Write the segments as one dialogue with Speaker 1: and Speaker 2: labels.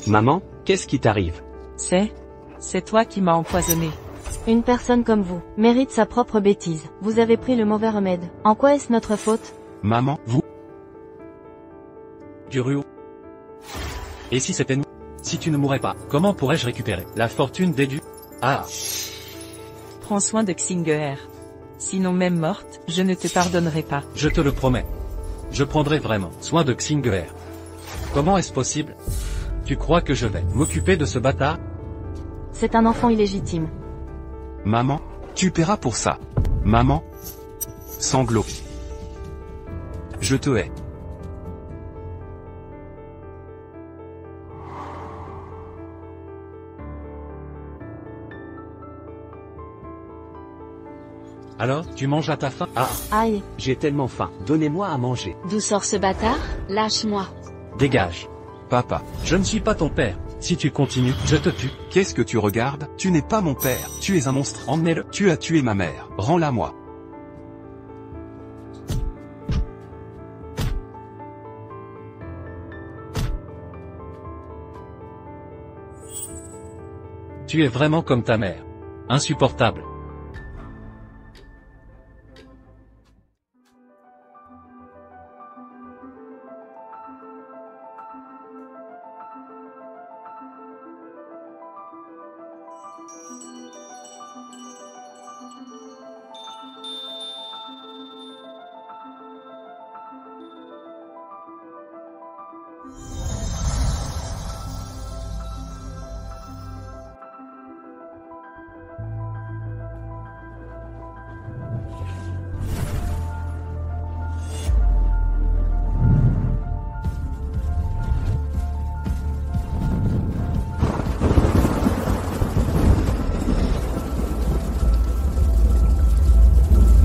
Speaker 1: Maman, qu'est-ce qui t'arrive?
Speaker 2: C'est toi qui m'as empoisonné.
Speaker 3: Une personne comme vous mérite sa propre bêtise. Vous avez pris le mauvais remède. En quoi est-ce notre faute?
Speaker 4: Maman, vous? Du Ruo. Et si c'était nous? Si tu ne mourrais pas, comment pourrais-je récupérer la fortune des dieux? Ah!
Speaker 2: Prends soin de Xing'er. Sinon même morte, je ne te pardonnerai pas.
Speaker 4: Je te le promets. Je prendrai vraiment soin de Xing'er. Comment est-ce possible? Tu crois que je vais m'occuper de ce bâtard?
Speaker 3: C'est un enfant illégitime.
Speaker 5: Maman, tu paieras pour ça. Maman. Sanglot. Je te hais.
Speaker 4: Alors, tu manges à ta faim? Ah!
Speaker 3: Aïe,
Speaker 1: J'ai tellement faim, donnez-moi à manger.
Speaker 6: D'où sort ce bâtard? Lâche-moi.
Speaker 4: Dégage!
Speaker 5: Papa.
Speaker 4: Je ne suis pas ton père. Si tu continues, je te tue.
Speaker 5: Qu'est-ce que tu regardes? Tu n'es pas mon père. Tu es un monstre.
Speaker 4: Emmenez-le.
Speaker 5: Tu as tué ma mère. Rends-la moi.
Speaker 4: Tu es vraiment comme ta mère. Insupportable.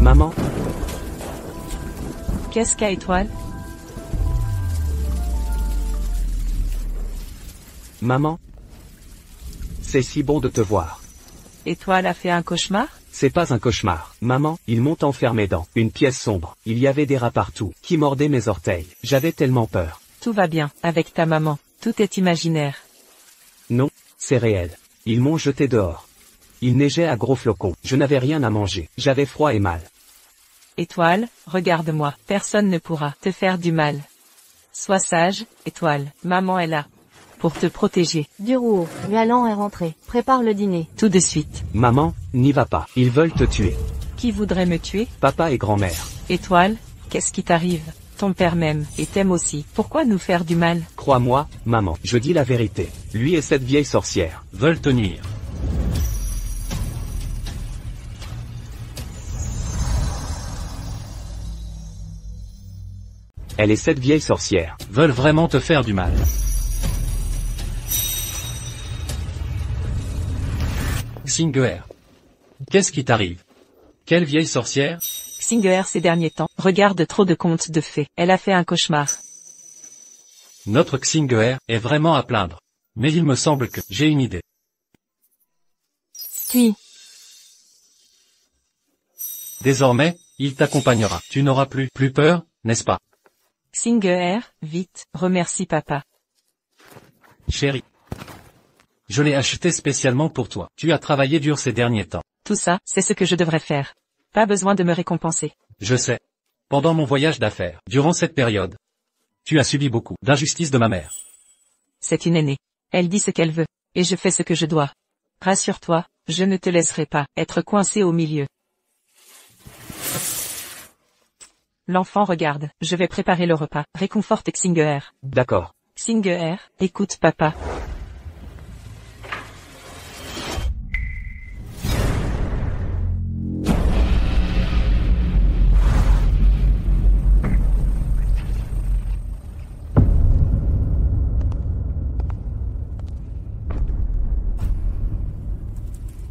Speaker 1: Maman,
Speaker 2: Qu'est-ce qu'a Étoile?
Speaker 1: maman. C'est si bon de te voir.
Speaker 2: Étoile a fait un cauchemar?
Speaker 1: C'est pas un cauchemar. Maman, ils m'ont enfermé dans une pièce sombre. Il y avait des rats partout, qui mordaient mes orteils. J'avais tellement peur.
Speaker 2: Tout va bien, avec ta maman. Tout est imaginaire.
Speaker 1: Non, c'est réel. Ils m'ont jeté dehors. Il neigeait à gros flocons. Je n'avais rien à manger. J'avais froid et mal.
Speaker 2: Étoile, regarde-moi. Personne ne pourra te faire du mal. Sois sage, Étoile. Maman est là. Pour te protéger.
Speaker 3: Duruo, Galant est rentré. Prépare le dîner.
Speaker 2: Tout de suite.
Speaker 1: Maman, n'y va pas. Ils veulent te tuer.
Speaker 2: Qui voudrait me tuer?
Speaker 1: Papa et grand-mère.
Speaker 2: Étoile, qu'est-ce qui t'arrive? Ton père m'aime, et t'aime aussi. Pourquoi nous faire du mal?
Speaker 1: Crois-moi, maman, je dis la vérité. Lui et cette vieille sorcière
Speaker 4: Veulent te nuire.
Speaker 1: Elle est cette vieille sorcière.
Speaker 4: Veulent vraiment te faire du mal. Xing'er. Qu'est-ce qui t'arrive? Quelle vieille sorcière?
Speaker 2: Xing'er ces derniers temps, regarde trop de contes de fées. Elle a fait un cauchemar.
Speaker 4: Notre Xing'er est vraiment à plaindre. Mais il me semble que j'ai une idée.
Speaker 3: Puis,
Speaker 4: Désormais, il t'accompagnera. Tu n'auras plus peur, n'est-ce pas?
Speaker 2: Xing'er, vite, remercie papa.
Speaker 4: Chérie. Je l'ai acheté spécialement pour toi. Tu as travaillé dur ces derniers temps.
Speaker 2: Tout ça, c'est ce que je devrais faire. Pas besoin de me récompenser.
Speaker 4: Je sais. Pendant mon voyage d'affaires, durant cette période, tu as subi beaucoup d'injustices de ma mère.
Speaker 2: C'est une aînée. Elle dit ce qu'elle veut. Et je fais ce que je dois. Rassure-toi, je ne te laisserai pas être coincé au milieu. L'enfant regarde. Je vais préparer le repas. Réconforte Xing'er.
Speaker 1: D'accord.
Speaker 2: Xing'er, écoute papa.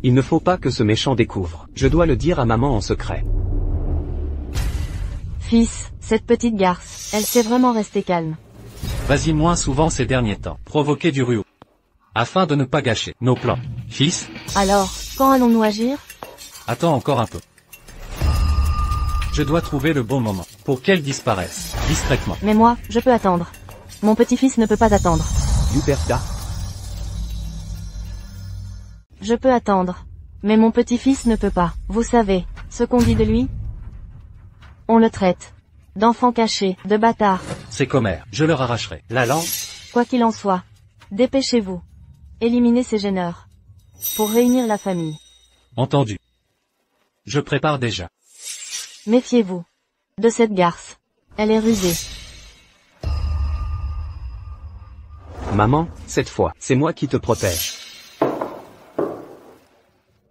Speaker 1: Il ne faut pas que ce méchant découvre. Je dois le dire à maman en secret.
Speaker 3: fils, cette petite garce, elle sait vraiment rester calme.
Speaker 4: Vas-y moins souvent ces derniers temps. Provoquer du Ruo. Afin de ne pas gâcher nos plans. Fils,
Speaker 3: Alors, quand allons-nous agir?
Speaker 4: attends encore un peu. Je dois trouver le bon moment pour qu'elle disparaisse discrètement.
Speaker 3: Mais moi, je peux attendre. Mon petit-fils ne peut pas attendre.
Speaker 1: Luberta,
Speaker 3: Je peux attendre. Mais mon petit-fils ne peut pas. Vous savez, ce qu'on dit de lui? On le traite d'enfant caché, de bâtard.
Speaker 4: C'est commère, je leur arracherai la langue.
Speaker 3: Quoi qu'il en soit, dépêchez-vous. Éliminez ces gêneurs. Pour réunir la famille.
Speaker 4: Entendu. Je prépare déjà.
Speaker 3: Méfiez-vous de cette garce. Elle est rusée.
Speaker 1: Maman, cette fois, c'est moi qui te protège.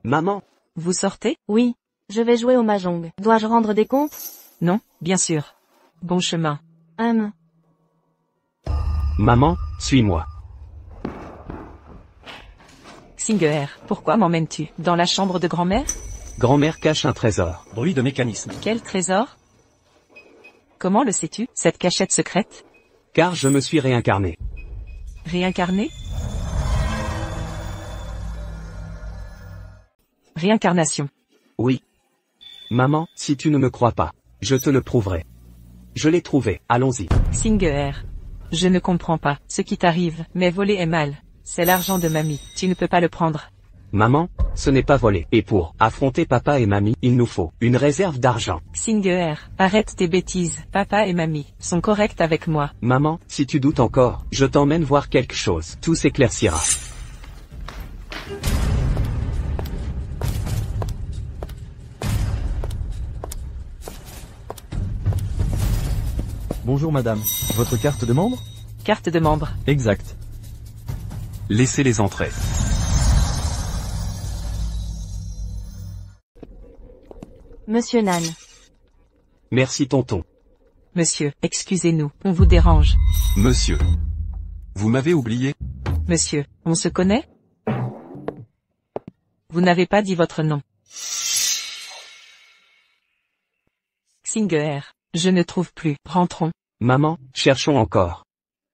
Speaker 1: Maman,
Speaker 2: Vous sortez?
Speaker 3: Oui, je vais jouer au mahjong. Dois-je rendre des comptes?
Speaker 2: Non, bien sûr. Bon chemin.
Speaker 1: maman, suis-moi.
Speaker 2: Singer, pourquoi m'emmènes-tu? Dans la chambre de grand-mère?
Speaker 1: Grand-mère cache un trésor.
Speaker 4: Bruit de mécanisme.
Speaker 2: Quel trésor? Comment le sais-tu, cette cachette secrète?
Speaker 1: Car je me suis réincarné.
Speaker 2: Réincarné? Réincarnation.
Speaker 1: Oui. Maman, si tu ne me crois pas, je te le prouverai. Je l'ai trouvé, allons-y.
Speaker 2: Singer. Je ne comprends pas ce qui t'arrive, mais voler est mal. C'est l'argent de mamie, tu ne peux pas le prendre.
Speaker 1: Maman, ce n'est pas volé. Et pour affronter papa et mamie, il nous faut une réserve d'argent.
Speaker 2: Singer, arrête tes bêtises, papa et mamie sont corrects avec moi.
Speaker 1: Maman, si tu doutes encore, je t'emmène voir quelque chose. Tout s'éclaircira.
Speaker 7: Bonjour madame, votre carte de membre?
Speaker 2: Carte de membre.
Speaker 7: Exact.
Speaker 5: Laissez-les entrer.
Speaker 3: Monsieur Nan.
Speaker 1: Merci tonton.
Speaker 2: Monsieur, excusez-nous, on vous dérange.
Speaker 5: Monsieur. Vous m'avez oublié?
Speaker 2: Monsieur, on se connaît? Vous n'avez pas dit votre nom. Singer, je ne trouve plus, rentrons.
Speaker 1: Maman, cherchons encore.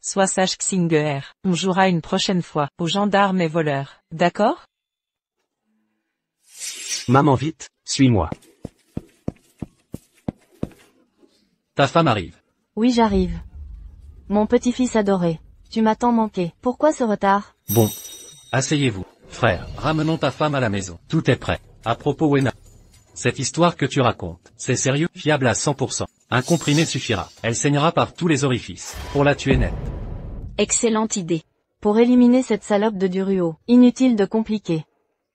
Speaker 2: Sois sage Singer, on jouera une prochaine fois, aux gendarmes et voleurs, d'accord?
Speaker 1: Maman vite, suis-moi.
Speaker 4: Ta femme arrive.
Speaker 3: Oui, j'arrive. Mon petit-fils adoré. Tu m'as tant manqué. Pourquoi ce retard?
Speaker 4: Bon. Asseyez-vous. Frère, ramenons ta femme à la maison. Tout est prêt. À propos Wena. Cette histoire que tu racontes, c'est sérieux? Fiable à 100%. Un comprimé suffira. Elle saignera par tous les orifices. Pour la tuer net.
Speaker 6: Excellente idée.
Speaker 3: Pour éliminer cette salope de Duruo, inutile de compliquer.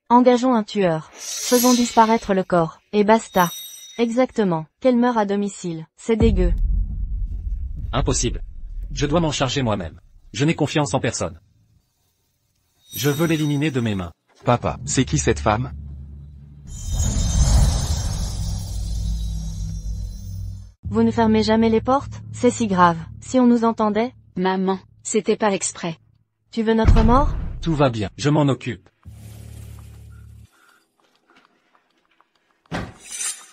Speaker 3: Engageons un tueur. Faisons disparaître le corps. Et basta. Exactement. Qu'elle meure à domicile. C'est dégueu.
Speaker 4: Impossible. Je dois m'en charger moi-même. Je n'ai confiance en personne. Je veux l'éliminer de mes mains.
Speaker 5: Papa, c'est qui cette femme?
Speaker 3: Vous ne fermez jamais les portes? C'est si grave. Si on nous entendait?
Speaker 6: Maman, c'était pas exprès.
Speaker 3: Tu veux notre mort?
Speaker 4: Tout va bien. Je m'en occupe.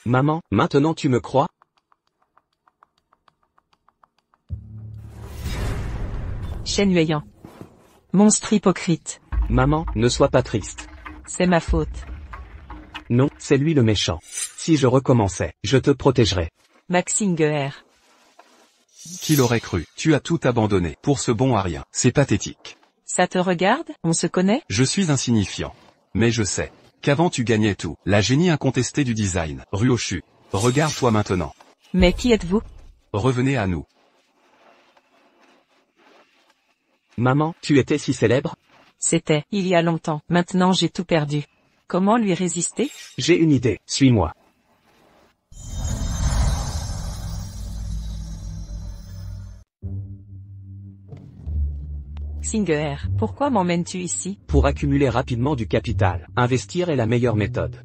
Speaker 1: Maman, maintenant tu me crois?
Speaker 2: Shen Yueyang. Monstre hypocrite.
Speaker 1: Maman, ne sois pas triste.
Speaker 2: C'est ma faute.
Speaker 1: Non, c'est lui le méchant. Si je recommençais, je te protégerais.
Speaker 2: Max Singer.
Speaker 5: Qui l'aurait cru? Tu as tout abandonné, pour ce bon à rien. C'est pathétique.
Speaker 2: Ça te regarde? On se connaît?
Speaker 5: Je suis insignifiant. Mais je sais qu'avant tu gagnais tout. La génie incontestée du design. Ryochu. Regarde-toi maintenant.
Speaker 2: Mais qui êtes-vous?
Speaker 5: Revenez à nous.
Speaker 1: Maman, tu étais si célèbre?
Speaker 2: C'était, il y a longtemps. Maintenant j'ai tout perdu. Comment lui résister?
Speaker 1: J'ai une idée, suis-moi.
Speaker 2: Singer, pourquoi m'emmènes-tu ici?
Speaker 1: Pour accumuler rapidement du capital, investir est la meilleure méthode.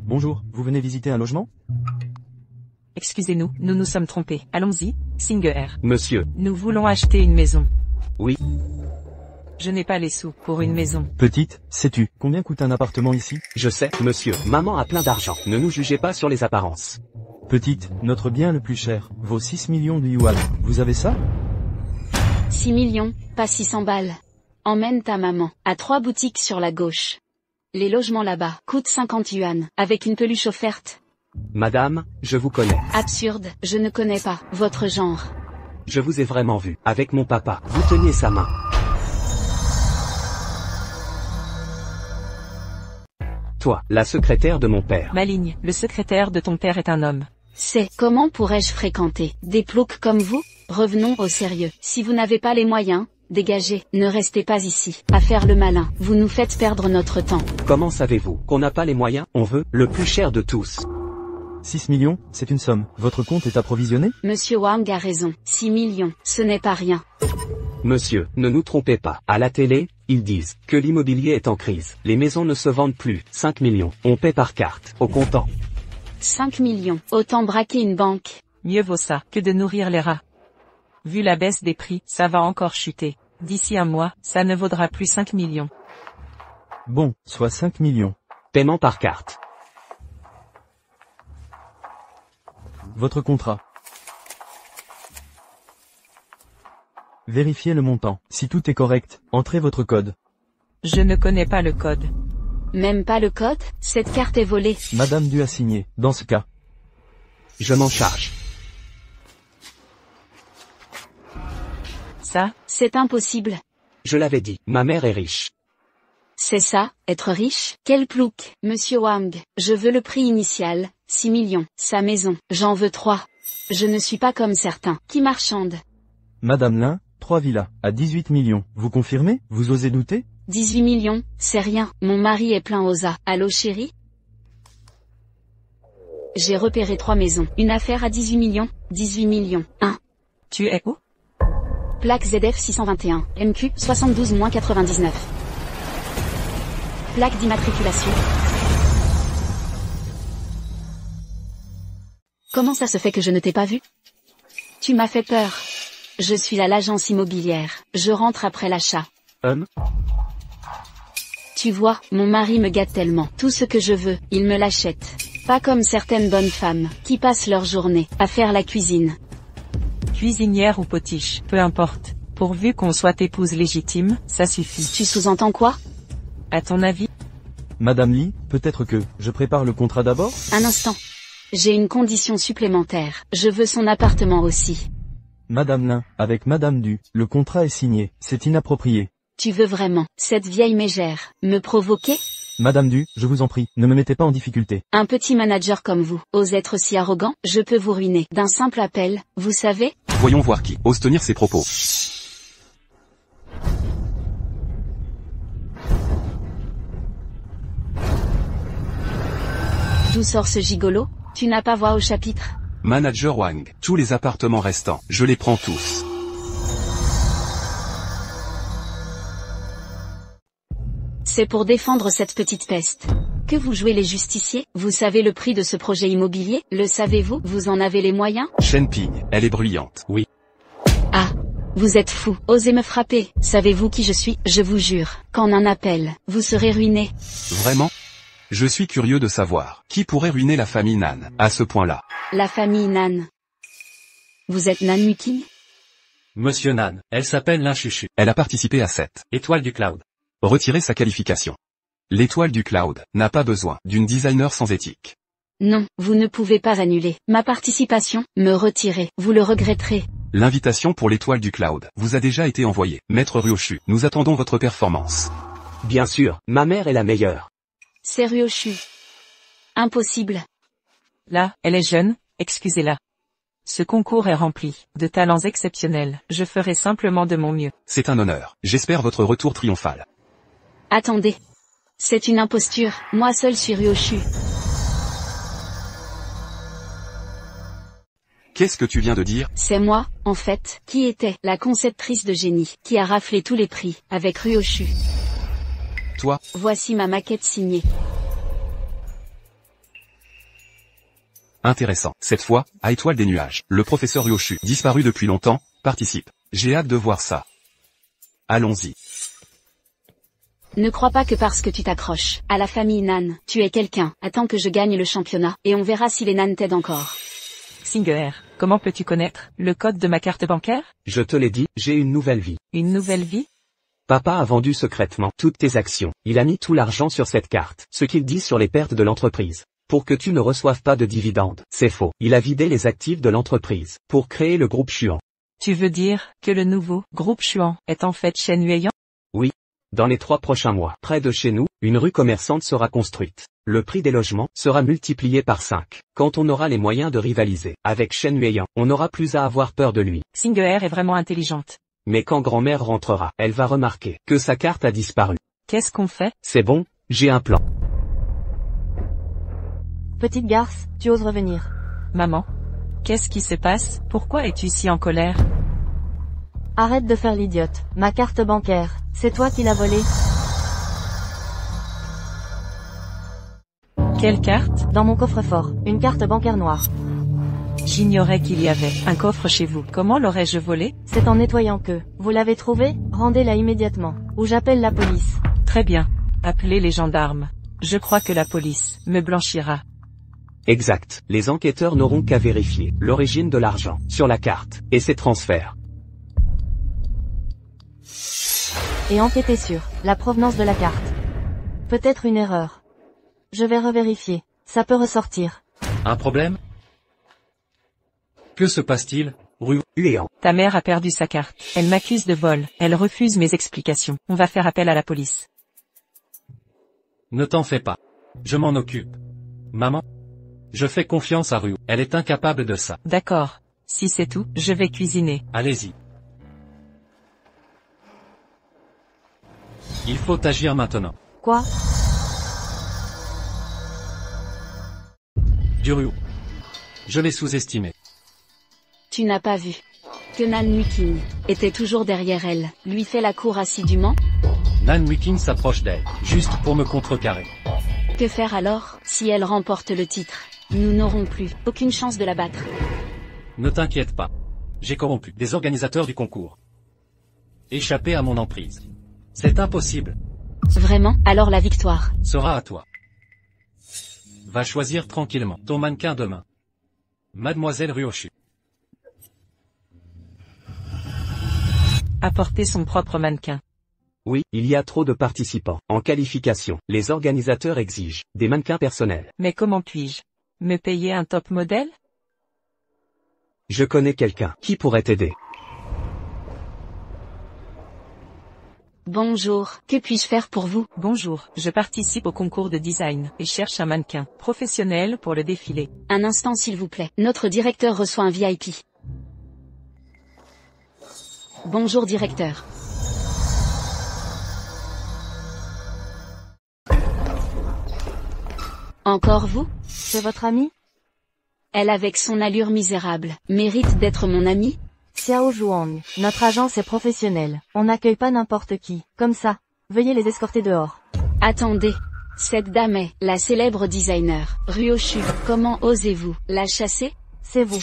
Speaker 7: Bonjour, vous venez visiter un logement?
Speaker 2: Excusez-nous, nous nous sommes trompés. Allons-y, Singer.
Speaker 1: Monsieur,
Speaker 2: Nous voulons acheter une maison.
Speaker 1: oui,
Speaker 2: Je n'ai pas les sous pour une maison.
Speaker 7: Petite, sais-tu combien coûte un appartement ici?
Speaker 1: je sais, monsieur, maman a plein d'argent. Ne nous jugez pas sur les apparences.
Speaker 7: Petite, notre bien le plus cher vaut 6 millions de yuan. Vous avez ça?
Speaker 6: 6 millions, pas 600 balles. Emmène ta maman, à 3 boutiques sur la gauche. Les logements là-bas coûtent 50 yuan, avec une peluche offerte.
Speaker 1: Madame, je vous connais.
Speaker 6: Absurde, je ne connais pas votre genre.
Speaker 1: Je vous ai vraiment vu, avec mon papa. Vous teniez sa main. Toi, la secrétaire de mon père.
Speaker 2: Maligne, le secrétaire de ton père est un homme.
Speaker 6: C'est comment pourrais-je fréquenter des ploucs comme vous? Revenons au sérieux. Si vous n'avez pas les moyens, dégagez, ne restez pas ici, à faire le malin. Vous nous faites perdre notre temps.
Speaker 1: Comment savez-vous qu'on n'a pas les moyens? On veut le plus cher de tous.
Speaker 7: 6 millions, c'est une somme. Votre compte est approvisionné?
Speaker 6: Monsieur Wang a raison. 6 millions, ce n'est pas rien.
Speaker 1: Monsieur, ne nous trompez pas. À la télé, ils disent que l'immobilier est en crise. Les maisons ne se vendent plus. 5 millions. On paie par carte, au comptant.
Speaker 6: 5 millions, autant braquer une banque.
Speaker 2: Mieux vaut ça que de nourrir les rats. Vu la baisse des prix, ça va encore chuter. D'ici un mois, ça ne vaudra plus 5 millions.
Speaker 7: Bon, soit 5 millions.
Speaker 1: Paiement par carte.
Speaker 7: Votre contrat. Vérifiez le montant. Si tout est correct, entrez votre code.
Speaker 2: Je ne connais pas le code.
Speaker 6: Même pas le code? Cette carte est volée.
Speaker 7: Madame Du a signé. Dans ce cas,
Speaker 1: Je m'en charge.
Speaker 2: Ça,
Speaker 6: C'est impossible.
Speaker 1: Je l'avais dit, ma mère est riche.
Speaker 6: C'est ça, être riche? Quel plouc? Monsieur Wang, je veux le prix initial, 6 millions. Sa maison, j'en veux 3. Je ne suis pas comme certains, qui marchandent.
Speaker 7: Madame Lin, 3 villas, à 18 millions. Vous confirmez? Vous osez douter?
Speaker 6: 18 millions, c'est rien, mon mari est plein aux as. Allô chérie? J'ai repéré 3 maisons. Une affaire à 18 millions, 18 millions. 1.
Speaker 2: tu es où?
Speaker 6: Plaque ZF 621, MQ 72-99. Plaque d'immatriculation. Comment ça se fait que je ne t'ai pas vu? Tu m'as fait peur. Je suis à l'agence immobilière. Je rentre après l'achat. Tu vois, mon mari me gâte tellement. Tout ce que je veux, il me l'achète. Pas comme certaines bonnes femmes, qui passent leur journée à faire la cuisine.
Speaker 2: Cuisinière ou potiche, peu importe. Pourvu qu'on soit épouse légitime, ça suffit.
Speaker 6: Tu sous-entends quoi?
Speaker 2: À ton avis?
Speaker 7: Madame Lee, peut-être que je prépare le contrat d'abord?
Speaker 6: Un instant. J'ai une condition supplémentaire. Je veux son appartement aussi.
Speaker 7: Madame Lin, avec Madame Du, le contrat est signé. C'est inapproprié.
Speaker 6: Tu veux vraiment, cette vieille mégère, me provoquer?
Speaker 7: Madame Du, je vous en prie, ne me mettez pas en difficulté.
Speaker 6: Un petit manager comme vous, ose être si arrogant? Je peux vous ruiner d'un simple appel, vous savez?
Speaker 5: Voyons voir qui ose tenir ses propos.
Speaker 6: D'où sort ce gigolo? Tu n'as pas voix au chapitre?
Speaker 5: Manager Wang, tous les appartements restants, je les prends tous.
Speaker 6: C'est pour défendre cette petite peste que vous jouez les justiciers? Vous savez le prix de ce projet immobilier? Le savez-vous? Vous en avez les moyens?
Speaker 5: Shen Ping, elle est bruyante. Oui.
Speaker 6: Ah, vous êtes fou. Osez me frapper. Savez-vous qui je suis? Je vous jure, qu'en un appel, vous serez ruiné.
Speaker 5: Vraiment? Je suis curieux de savoir, qui pourrait ruiner la famille Nan, à ce point-là.
Speaker 6: La famille Nan. Vous êtes Nan Muking?
Speaker 4: Monsieur Nan, elle s'appelle Lin Chuchu.
Speaker 5: Elle a participé à cette.
Speaker 4: Étoile du cloud.
Speaker 5: Retirer sa qualification. L'étoile du cloud n'a pas besoin d'une designer sans éthique.
Speaker 6: Non, vous ne pouvez pas annuler ma participation, me retirer, vous le regretterez.
Speaker 5: L'invitation pour l'étoile du cloud vous a déjà été envoyée. Maître Ryoshu, nous attendons votre performance.
Speaker 1: Bien sûr, ma mère est la meilleure.
Speaker 6: C'est Ryoshu. Impossible.
Speaker 2: Là, elle est jeune, excusez-la. Ce concours est rempli de talents exceptionnels. Je ferai simplement de mon mieux.
Speaker 5: C'est un honneur. J'espère votre retour triomphal.
Speaker 6: Attendez. C'est une imposture, moi seul suis Ryoshu.
Speaker 5: Qu'est-ce que tu viens de dire?
Speaker 6: C'est moi, en fait, qui était la conceptrice de génie, qui a raflé tous les prix, avec Ryoshu.
Speaker 5: Toi?
Speaker 6: Voici ma maquette signée.
Speaker 5: Intéressant. Cette fois, à Étoile des Nuages, le professeur Ryoshu, disparu depuis longtemps, participe. J'ai hâte de voir ça. Allons-y.
Speaker 6: Ne crois pas que parce que tu t'accroches à la famille Nan, tu es quelqu'un. Attends que je gagne le championnat, et on verra si les Nan t'aident encore.
Speaker 2: Singer, comment peux-tu connaître le code de ma carte bancaire?
Speaker 1: Je te l'ai dit, j'ai une nouvelle vie.
Speaker 2: Une nouvelle vie?
Speaker 1: Papa a vendu secrètement toutes tes actions. Il a mis tout l'argent sur cette carte, ce qu'il dit sur les pertes de l'entreprise. Pour que tu ne reçoives pas de dividendes. C'est faux. Il a vidé les actifs de l'entreprise pour créer le groupe Chuan.
Speaker 2: Tu veux dire que le nouveau groupe Chuan est en fait Shen Yueyang?
Speaker 1: Oui. Dans les 3 prochains mois, près de chez nous, une rue commerçante sera construite. Le prix des logements sera multiplié par 5. Quand on aura les moyens de rivaliser avec Shen Yueyang, on n'aura plus à avoir peur de lui.
Speaker 2: Xing'er est vraiment intelligente.
Speaker 1: Mais quand grand-mère rentrera, elle va remarquer que sa carte a disparu.
Speaker 2: Qu'est-ce qu'on fait?
Speaker 1: C'est bon, j'ai un plan.
Speaker 3: Petite garce, tu oses revenir.
Speaker 2: Maman? Qu'est-ce qui se passe? Pourquoi es-tu si en colère?
Speaker 3: Arrête de faire l'idiote. Ma carte bancaire, c'est toi qui l'as volée.
Speaker 2: Quelle carte?
Speaker 3: Dans mon coffre-fort, une carte bancaire noire.
Speaker 2: J'ignorais qu'il y avait un coffre chez vous. Comment l'aurais-je volé?
Speaker 3: C'est en nettoyant que. Vous l'avez trouvée? Rendez-la immédiatement. Ou j'appelle la police.
Speaker 2: Très bien. Appelez les gendarmes. Je crois que la police me blanchira.
Speaker 1: Exact. Les enquêteurs n'auront qu'à vérifier l'origine de l'argent sur la carte et ses transferts.
Speaker 3: Et enquêter sur la provenance de la carte. Peut-être une erreur. Je vais revérifier. Ça peut ressortir.
Speaker 4: Un problème? Que se passe-t-il, Ryu?
Speaker 1: Yueyang.
Speaker 2: Ta mère a perdu sa carte. Elle m'accuse de vol. Elle refuse mes explications. On va faire appel à la police.
Speaker 4: Ne t'en fais pas. Je m'en occupe. Maman? Je fais confiance à Ryu. Elle est incapable de ça.
Speaker 2: D'accord. Si c'est tout, je vais cuisiner.
Speaker 4: Allez-y. Il faut agir maintenant.
Speaker 3: Quoi?
Speaker 4: Du Ryu. Je l'ai sous-estimé.
Speaker 6: Tu n'as pas vu que Nan Wiking était toujours derrière elle, lui fait la cour assidûment?
Speaker 4: Nan Wiking s'approche d'elle, juste pour me contrecarrer.
Speaker 6: Que faire alors, si elle remporte le titre? Nous n'aurons plus aucune chance de la battre.
Speaker 4: Ne t'inquiète pas. J'ai corrompu des organisateurs du concours. Échapper à mon emprise. C'est impossible.
Speaker 6: Vraiment? Alors la victoire
Speaker 4: Sera à toi. Va choisir tranquillement ton mannequin demain. Mademoiselle Ryoshu.
Speaker 2: Apporter son propre mannequin.
Speaker 1: Oui, il y a trop de participants. En qualification, les organisateurs exigent des mannequins personnels.
Speaker 2: Mais comment puis-je me payer un top modèle?
Speaker 1: Je connais quelqu'un qui pourrait t'aider.
Speaker 6: Bonjour, que puis-je faire pour vous?
Speaker 2: Bonjour, je participe au concours de design et cherche un mannequin professionnel pour le défilé.
Speaker 6: Un instant s'il vous plaît. Notre directeur reçoit un VIP. Bonjour directeur. Encore vous?
Speaker 3: C'est votre amie?
Speaker 6: Elle avec son allure misérable, mérite d'être mon amie?
Speaker 3: Xiao Zhuang, notre agence est professionnelle. On n'accueille pas n'importe qui. Comme ça. Veuillez les escorter dehors.
Speaker 6: Attendez. Cette dame est la célèbre designer, Ryoshu. Comment osez-vous la chasser?
Speaker 3: C'est vous.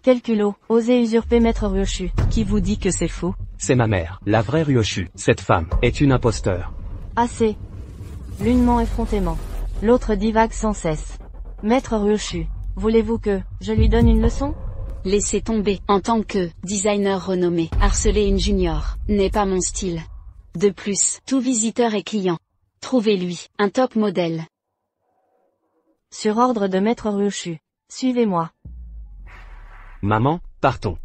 Speaker 3: Quel culot, osez usurper Maître Ryoshu.
Speaker 2: Qui vous dit que c'est faux?
Speaker 1: C'est ma mère, la vraie Ryoshu. Cette femme est une imposteur.
Speaker 3: Assez. L'une ment effrontément. L'autre divague sans cesse. Maître Ryoshu, voulez-vous que je lui donne une leçon?
Speaker 6: Laissez tomber. En tant que designer renommé, harceler une junior n'est pas mon style. De plus, tout visiteur est client. Trouvez-lui un top modèle.
Speaker 3: Sur ordre de Maître Ryoshu. Suivez-moi.
Speaker 1: Maman, partons.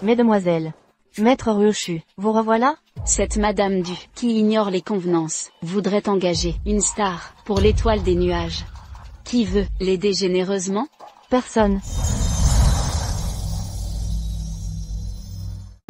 Speaker 3: Mesdemoiselles. Maître Ryoshu, vous revoilà?
Speaker 6: Cette Madame Du, qui ignore les convenances, voudrait engager une star pour l'étoile des nuages. Qui veut l'aider généreusement?
Speaker 3: Personne.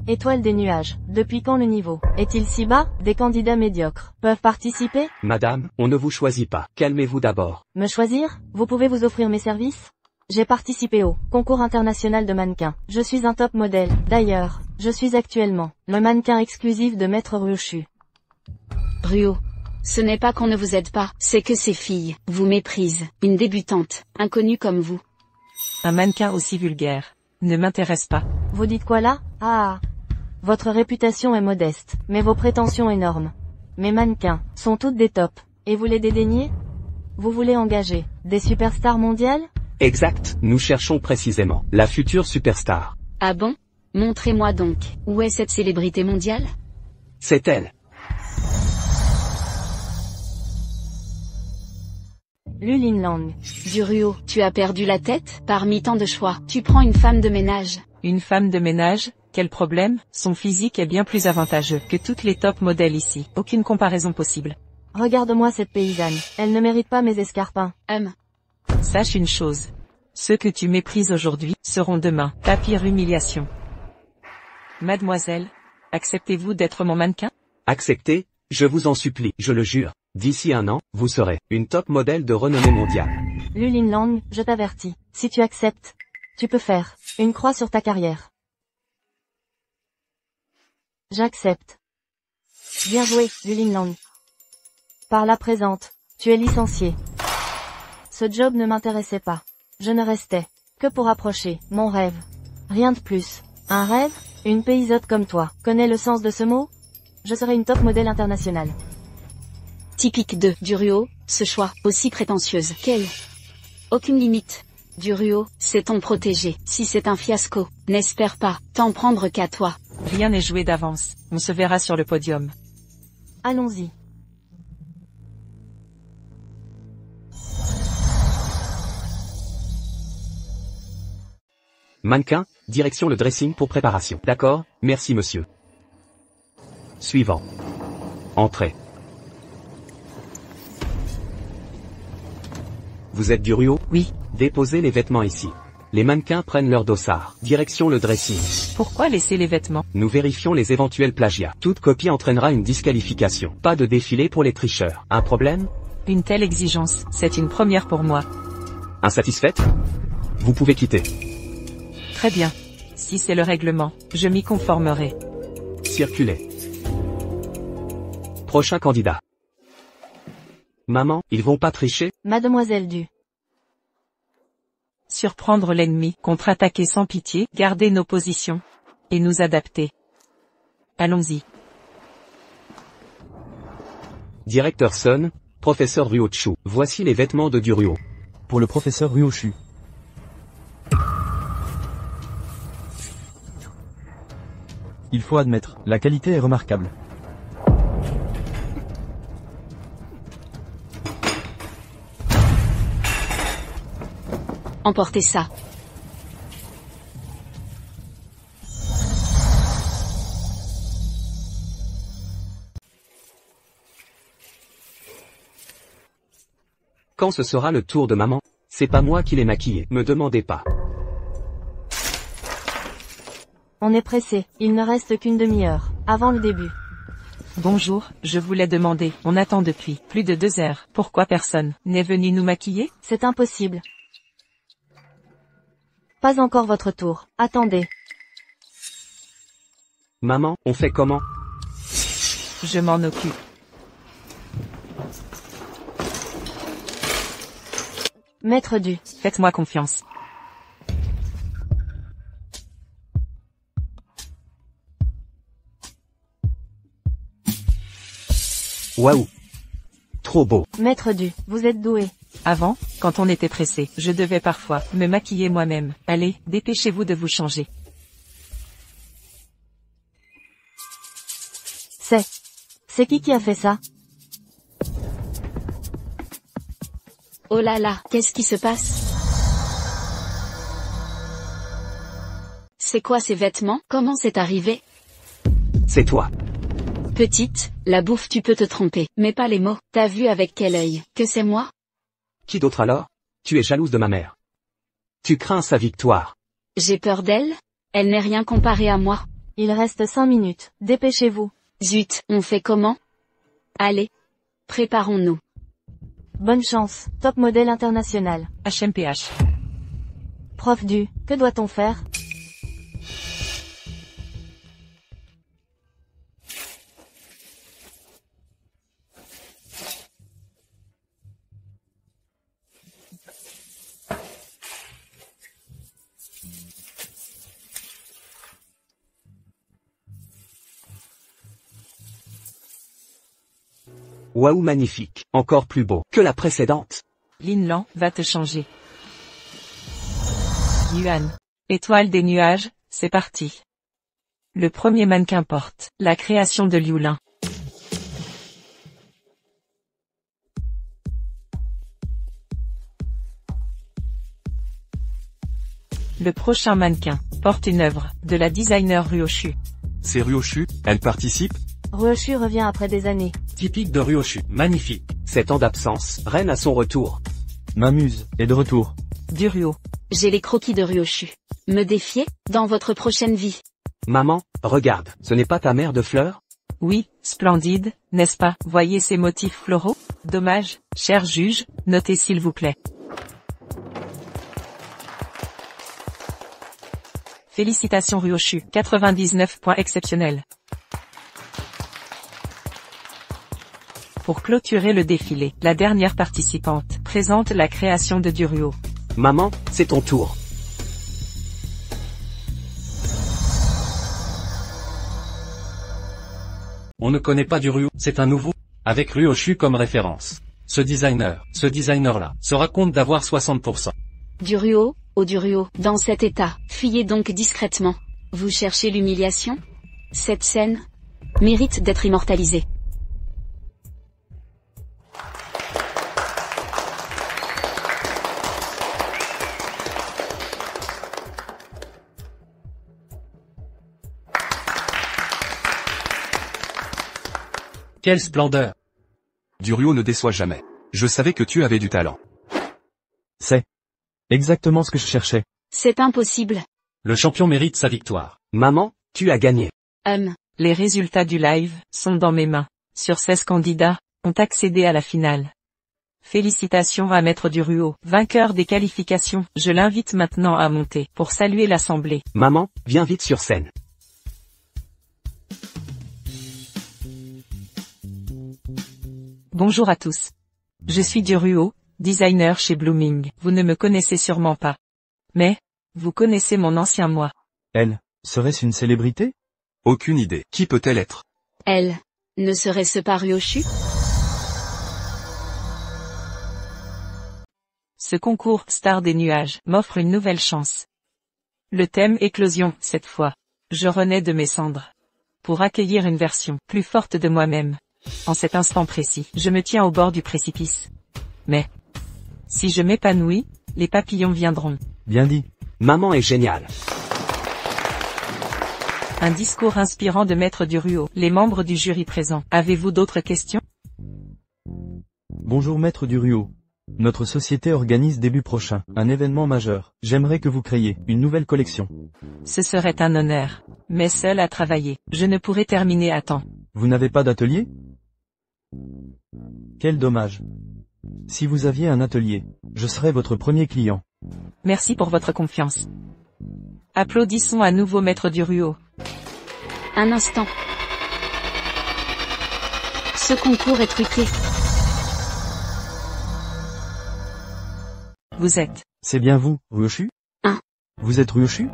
Speaker 3: Étoile des nuages, depuis quand le niveau est-il si bas? Des candidats médiocres peuvent participer?
Speaker 1: Madame, on ne vous choisit pas. Calmez-vous d'abord.
Speaker 3: Me choisir? Vous pouvez vous offrir mes services? J'ai participé au concours international de mannequins. Je suis un top modèle. D'ailleurs, je suis actuellement le mannequin exclusif de Maître Ryoshu.
Speaker 6: Ryo. Ce n'est pas qu'on ne vous aide pas, c'est que ces filles vous méprisent. Une débutante, inconnue comme vous.
Speaker 2: Un mannequin aussi vulgaire ne m'intéresse pas.
Speaker 3: Vous dites quoi là? Ah. Votre réputation est modeste, mais vos prétentions énormes. Mes mannequins sont toutes des tops. Et vous les dédaignez? Vous voulez engager des superstars mondiales?
Speaker 1: Exact, nous cherchons précisément la future superstar.
Speaker 6: Ah bon? Montrez-moi donc, où est cette célébrité mondiale?
Speaker 1: C'est elle.
Speaker 3: Lulin Lang.
Speaker 6: Du Ryo, tu as perdu la tête? Parmi tant de choix, tu prends une femme de ménage.
Speaker 2: Une femme de ménage, quel problème? Son physique est bien plus avantageux que toutes les top modèles ici. Aucune comparaison possible.
Speaker 3: Regarde-moi cette paysanne. Elle ne mérite pas mes escarpins.
Speaker 2: Sache une chose. Ceux que tu méprises aujourd'hui, seront demain ta pire humiliation. Mademoiselle, acceptez-vous d'être mon mannequin?
Speaker 1: Acceptez, je vous en supplie, je le jure. D'ici un an, vous serez une top modèle de renommée mondiale.
Speaker 3: Lulin Lang, je t'avertis. Si tu acceptes, tu peux faire une croix sur ta carrière. J'accepte. Bien joué, Lulin Lang. Par la présente, tu es licencié. Ce job ne m'intéressait pas. Je ne restais que pour approcher mon rêve. Rien de plus. Un rêve? Une paysotte comme toi connaît le sens de ce mot? Je serai une top modèle internationale.
Speaker 6: Typique de Duruo, ce choix, aussi prétentieuse qu'elle. Aucune limite. Duruo, c'est ton protégé. Si c'est un fiasco, n'espère pas t'en prendre qu'à toi.
Speaker 2: Rien n'est joué d'avance. On se verra sur le podium.
Speaker 3: Allons-y.
Speaker 1: Mannequin, direction le dressing pour préparation. D'accord, merci monsieur. Suivant. Entrez. Vous êtes Duruo?
Speaker 2: Oui.
Speaker 1: Déposez les vêtements ici. Les mannequins prennent leur dossard. Direction le dressing.
Speaker 2: Pourquoi laisser les vêtements?
Speaker 1: Nous vérifions les éventuels plagiats. Toute copie entraînera une disqualification. Pas de défilé pour les tricheurs. Un problème?
Speaker 2: Une telle exigence, c'est une première pour moi.
Speaker 1: Insatisfaite? Vous pouvez quitter.
Speaker 2: Très bien. Si c'est le règlement, je m'y conformerai.
Speaker 1: Circulez. Prochain candidat. Maman, ils vont pas tricher?
Speaker 3: Mademoiselle Du.
Speaker 2: Surprendre l'ennemi, contre-attaquer sans pitié, garder nos positions. Et nous adapter. Allons-y.
Speaker 1: Directeur Sun, professeur Ryochu. Voici les vêtements de Duruo.
Speaker 7: Pour le professeur Ryoshu. Il faut admettre, la qualité est remarquable.
Speaker 6: Emportez ça.
Speaker 1: Quand ce sera le tour de maman? C'est pas moi qui l'ai maquillée, me demandez pas.
Speaker 3: On est pressé, il ne reste qu'une demi-heure, avant le début.
Speaker 2: Bonjour, je voulais demander, on attend depuis plus de 2 heures. Pourquoi personne n'est venu nous maquiller?
Speaker 3: C'est impossible. Pas encore votre tour, attendez.
Speaker 1: Maman, on fait comment?
Speaker 2: Je m'en occupe.
Speaker 3: Maître Du.
Speaker 2: Faites-moi confiance.
Speaker 1: Waouh! Trop beau.
Speaker 3: Maître Du, vous êtes doué.
Speaker 2: Avant, quand on était pressé, je devais parfois me maquiller moi-même. Allez, dépêchez-vous de vous changer.
Speaker 3: C'est qui a fait ça?
Speaker 6: Oh là là, qu'est-ce qui se passe? C'est quoi ces vêtements? Comment c'est arrivé?
Speaker 1: C'est toi.
Speaker 6: Petite, la bouffe tu peux te tromper, mais pas les mots. T'as vu avec quel œil que c'est moi?
Speaker 1: Qui d'autre alors? Tu es jalouse de ma mère. Tu crains sa victoire.
Speaker 6: J'ai peur d'elle? Elle n'est rien comparée à moi.
Speaker 3: Il reste 5 minutes, dépêchez-vous.
Speaker 6: Zut, on fait comment? Allez. Préparons-nous.
Speaker 3: Bonne chance, top modèle international.
Speaker 2: HMPH.
Speaker 3: Prof Du, que doit-on faire?
Speaker 1: Waouh, magnifique. Encore plus beau que la précédente.
Speaker 2: Lin Lan va te changer. Yuan. Étoile des nuages, c'est parti. Le premier mannequin porte la création de Liu Lin. Le prochain mannequin porte une œuvre de la designer Ryoshu.
Speaker 5: C'est Ryoshu, elle participe?
Speaker 3: Ryoshu revient après des années.
Speaker 4: Typique de Ryoshu, magnifique.
Speaker 1: 7 ans d'absence, Reine à son retour.
Speaker 7: Ma muse est de retour.
Speaker 2: Duruo.
Speaker 6: J'ai les croquis de Ryoshu. Me défier, dans votre prochaine vie.
Speaker 1: Maman, regarde, ce n'est pas ta mère de fleurs?
Speaker 2: Oui, splendide, n'est-ce pas? Voyez ces motifs floraux? Dommage, cher juge, notez s'il vous plaît. Félicitations Ryoshu, 99 points exceptionnels. Pour clôturer le défilé, la dernière participante présente la création de Duruo.
Speaker 1: Maman, c'est ton tour.
Speaker 4: On ne connaît pas Duruo, c'est un nouveau, avec Ryoshu comme référence. Ce designer-là, se raconte d'avoir 60%.
Speaker 6: Duruo, oh Duruo, dans cet état, fuyez donc discrètement. Vous cherchez l'humiliation? Cette scène mérite d'être immortalisée.
Speaker 4: Quelle splendeur!
Speaker 5: Duruo ne déçoit jamais. Je savais que tu avais du talent.
Speaker 7: C'est exactement ce que je cherchais.
Speaker 6: C'est impossible.
Speaker 4: Le champion mérite sa victoire.
Speaker 1: Maman, tu as gagné.
Speaker 2: Les résultats du live sont dans mes mains. Sur 16 candidats, ont accédé à la finale. Félicitations à Maître Duruo, vainqueur des qualifications. Je l'invite maintenant à monter pour saluer l'assemblée.
Speaker 1: Maman, viens vite sur scène.
Speaker 2: Bonjour à tous. Je suis Duruo, designer chez Blooming. Vous ne me connaissez sûrement pas. Mais, vous connaissez mon ancien moi.
Speaker 7: Elle, serait-ce une célébrité?
Speaker 5: Aucune idée. Qui peut-elle être?
Speaker 6: Elle, ne serait-ce pas Ryoshu?
Speaker 2: Ce concours Star des nuages m'offre une nouvelle chance. Le thème éclosion, cette fois. Je renais de mes cendres. Pour accueillir une version plus forte de moi-même. En cet instant précis, je me tiens au bord du précipice. Mais, si je m'épanouis, les papillons viendront.
Speaker 7: Bien dit.
Speaker 1: Maman est géniale.
Speaker 2: Un discours inspirant de Maître Duruo. Les membres du jury présents. Avez-vous d'autres questions?
Speaker 7: Bonjour Maître Duruo. Notre société organise début prochain un événement majeur. J'aimerais que vous créiez une nouvelle collection.
Speaker 2: Ce serait un honneur. Mais seul à travailler, je ne pourrai terminer à temps.
Speaker 7: Vous n'avez pas d'atelier? Quel dommage. Si vous aviez un atelier, je serais votre premier client.
Speaker 2: Merci pour votre confiance. Applaudissons à nouveau Maître Duruo.
Speaker 6: Un instant. Ce concours est truqué.
Speaker 2: Vous êtes.
Speaker 7: C'est bien vous, Ryoshu? Vous êtes Ryoshu?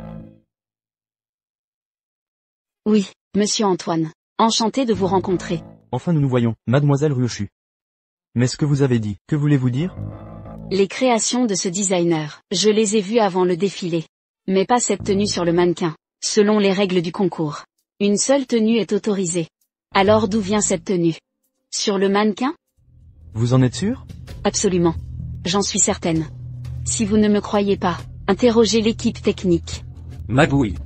Speaker 6: Oui, monsieur Antoine. Enchanté de vous rencontrer.
Speaker 7: Enfin nous nous voyons, mademoiselle Ryoshu. Mais ce que vous avez dit, que voulez-vous dire?
Speaker 6: Les créations de ce designer, je les ai vues avant le défilé. Mais pas cette tenue sur le mannequin, selon les règles du concours. Une seule tenue est autorisée. Alors d'où vient cette tenue? Sur le mannequin?
Speaker 7: Vous en êtes sûr?
Speaker 6: Absolument. J'en suis certaine. Si vous ne me croyez pas, interrogez l'équipe technique.
Speaker 4: Magouille.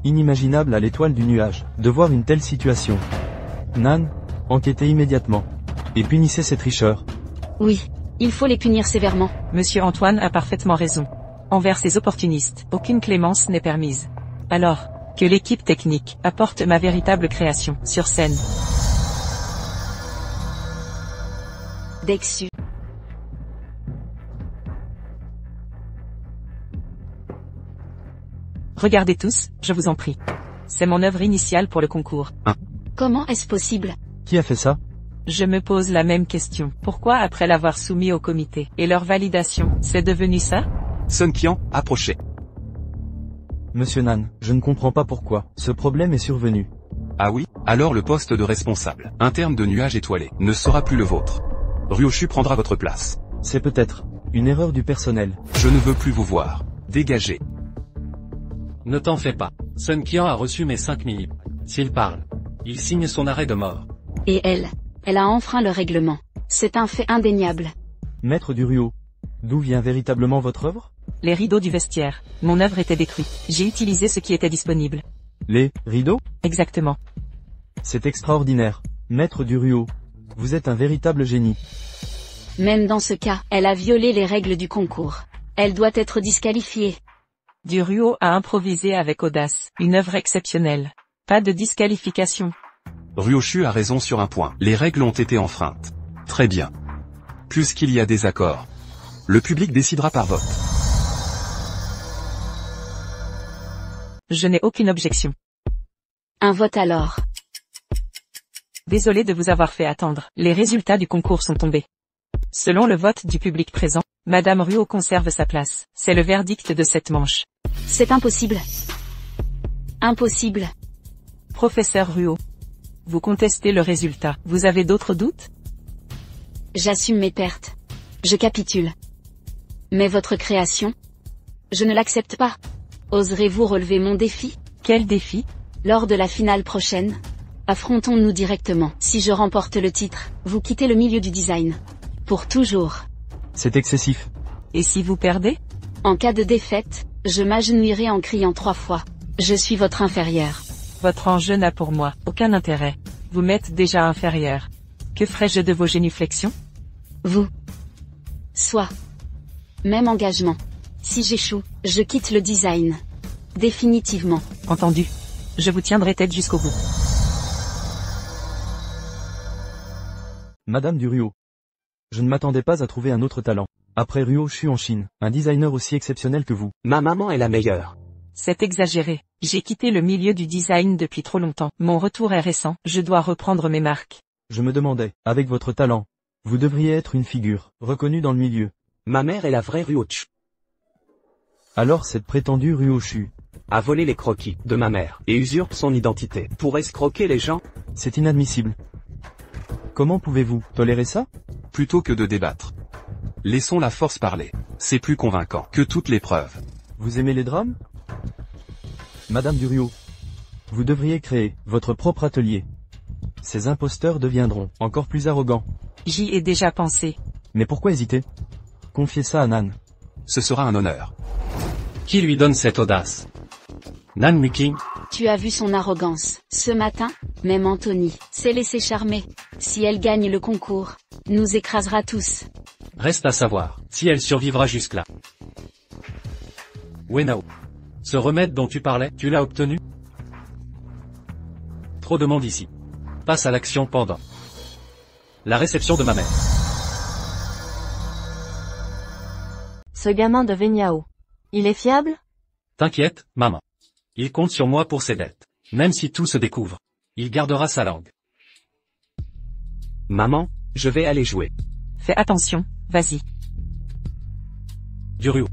Speaker 7: Inimaginable à l'étoile du nuage, de voir une telle situation. Nan, enquêtez immédiatement. Et punissez ces tricheurs.
Speaker 6: Oui, il faut les punir sévèrement.
Speaker 2: Monsieur Antoine a parfaitement raison. Envers ces opportunistes, aucune clémence n'est permise. Alors, que l'équipe technique apporte ma véritable création sur scène.
Speaker 6: Dexu.
Speaker 2: Regardez tous, je vous en prie. C'est mon œuvre initiale pour le concours.
Speaker 6: Comment est-ce possible?
Speaker 7: Qui a fait ça?
Speaker 2: Je me pose la même question. Pourquoi après l'avoir soumis au comité et leur validation, c'est devenu ça?
Speaker 5: Sun Qian, approchez.
Speaker 7: Monsieur Nan, je ne comprends pas pourquoi ce problème est survenu.
Speaker 5: Ah oui? Alors le poste de responsable, interne de nuages étoilés, ne sera plus le vôtre. Ryoshu prendra votre place.
Speaker 7: C'est peut-être une erreur du personnel.
Speaker 5: Je ne veux plus vous voir. Dégagez.
Speaker 4: Ne t'en fais pas. Sun Qian a reçu mes 5 mm. S'il parle, il signe son arrêt de mort.
Speaker 6: Et elle a enfreint le règlement. C'est un fait indéniable.
Speaker 7: Maître Duruo, d'où vient véritablement votre œuvre?
Speaker 2: Les rideaux du vestiaire. Mon œuvre était détruite. J'ai utilisé ce qui était disponible.
Speaker 7: Les rideaux?
Speaker 2: Exactement.
Speaker 7: C'est extraordinaire. Maître Durieux. Vous êtes un véritable génie.
Speaker 6: Même dans ce cas, elle a violé les règles du concours. Elle doit être disqualifiée.
Speaker 2: Durieux a improvisé avec audace. Une œuvre exceptionnelle. Pas de disqualification.
Speaker 5: Ryoshu a raison sur un point. Les règles ont été enfreintes. Très bien. Puisqu'il y a désaccord, le public décidera par vote.
Speaker 2: Je n'ai aucune objection.
Speaker 6: Un vote alors.
Speaker 2: Désolé de vous avoir fait attendre. Les résultats du concours sont tombés. Selon le vote du public présent, Madame Ruo conserve sa place. C'est le verdict de cette manche.
Speaker 6: C'est impossible. Impossible.
Speaker 2: Professeur Ruo. Vous contestez le résultat. Vous avez d'autres doutes?
Speaker 6: J'assume mes pertes. Je capitule. Mais votre création? Je ne l'accepte pas. Oserez-vous relever mon défi?
Speaker 2: Quel défi?
Speaker 6: Lors de la finale prochaine, affrontons-nous directement. Si je remporte le titre, vous quittez le milieu du design. Pour toujours.
Speaker 7: C'est excessif.
Speaker 2: Et si vous perdez?
Speaker 6: En cas de défaite, je m'agenouillerai en criant 3 fois. Je suis votre inférieur.
Speaker 2: Votre enjeu n'a pour moi aucun intérêt. Vous m'êtes déjà inférieur. Que ferais-je de vos génuflexions?
Speaker 6: Vous. Soit. Même engagement. Si j'échoue, je quitte le design. Définitivement.
Speaker 2: Entendu. Je vous tiendrai tête jusqu'au bout.
Speaker 7: Madame Durieux. Je ne m'attendais pas à trouver un autre talent. Après Ryoshu en Chine, un designer aussi exceptionnel que vous.
Speaker 1: Ma maman est la meilleure.
Speaker 2: C'est exagéré. J'ai quitté le milieu du design depuis trop longtemps. Mon retour est récent. Je dois reprendre mes marques.
Speaker 7: Je me demandais, avec votre talent, vous devriez être une figure, reconnue dans le milieu.
Speaker 1: Ma mère est la vraie Ryoshu.
Speaker 7: Alors cette prétendue Ryoshu
Speaker 1: A volé les croquis de ma mère et usurpe son identité pour escroquer les gens.
Speaker 7: C'est inadmissible. Comment pouvez-vous tolérer ça?
Speaker 5: Plutôt que de débattre, laissons la force parler. C'est plus convaincant que toutes les preuves.
Speaker 7: Vous aimez les drames? Madame Durieux, vous devriez créer votre propre atelier. Ces imposteurs deviendront encore plus arrogants.
Speaker 2: J'y ai déjà pensé.
Speaker 7: Mais pourquoi hésiter? Confiez ça à Nan.
Speaker 5: Ce sera un honneur.
Speaker 4: Qui lui donne cette audace? Nan Muking?
Speaker 6: Tu as vu son arrogance. Ce matin, même Anthony s'est laissé charmer. Si elle gagne le concours, nous écrasera tous.
Speaker 4: Reste à savoir si elle survivra jusque-là. Wenao. Ce remède dont tu parlais, tu l'as obtenu? Trop de monde ici. Passe à l'action pendant la réception de ma mère.
Speaker 3: Ce gamin de Venyao. Il est fiable?
Speaker 4: T'inquiète, maman. Il compte sur moi pour ses dettes. Même si tout se découvre, il gardera sa langue.
Speaker 1: Maman, je vais aller jouer.
Speaker 2: Fais attention, vas-y.
Speaker 4: Durieux.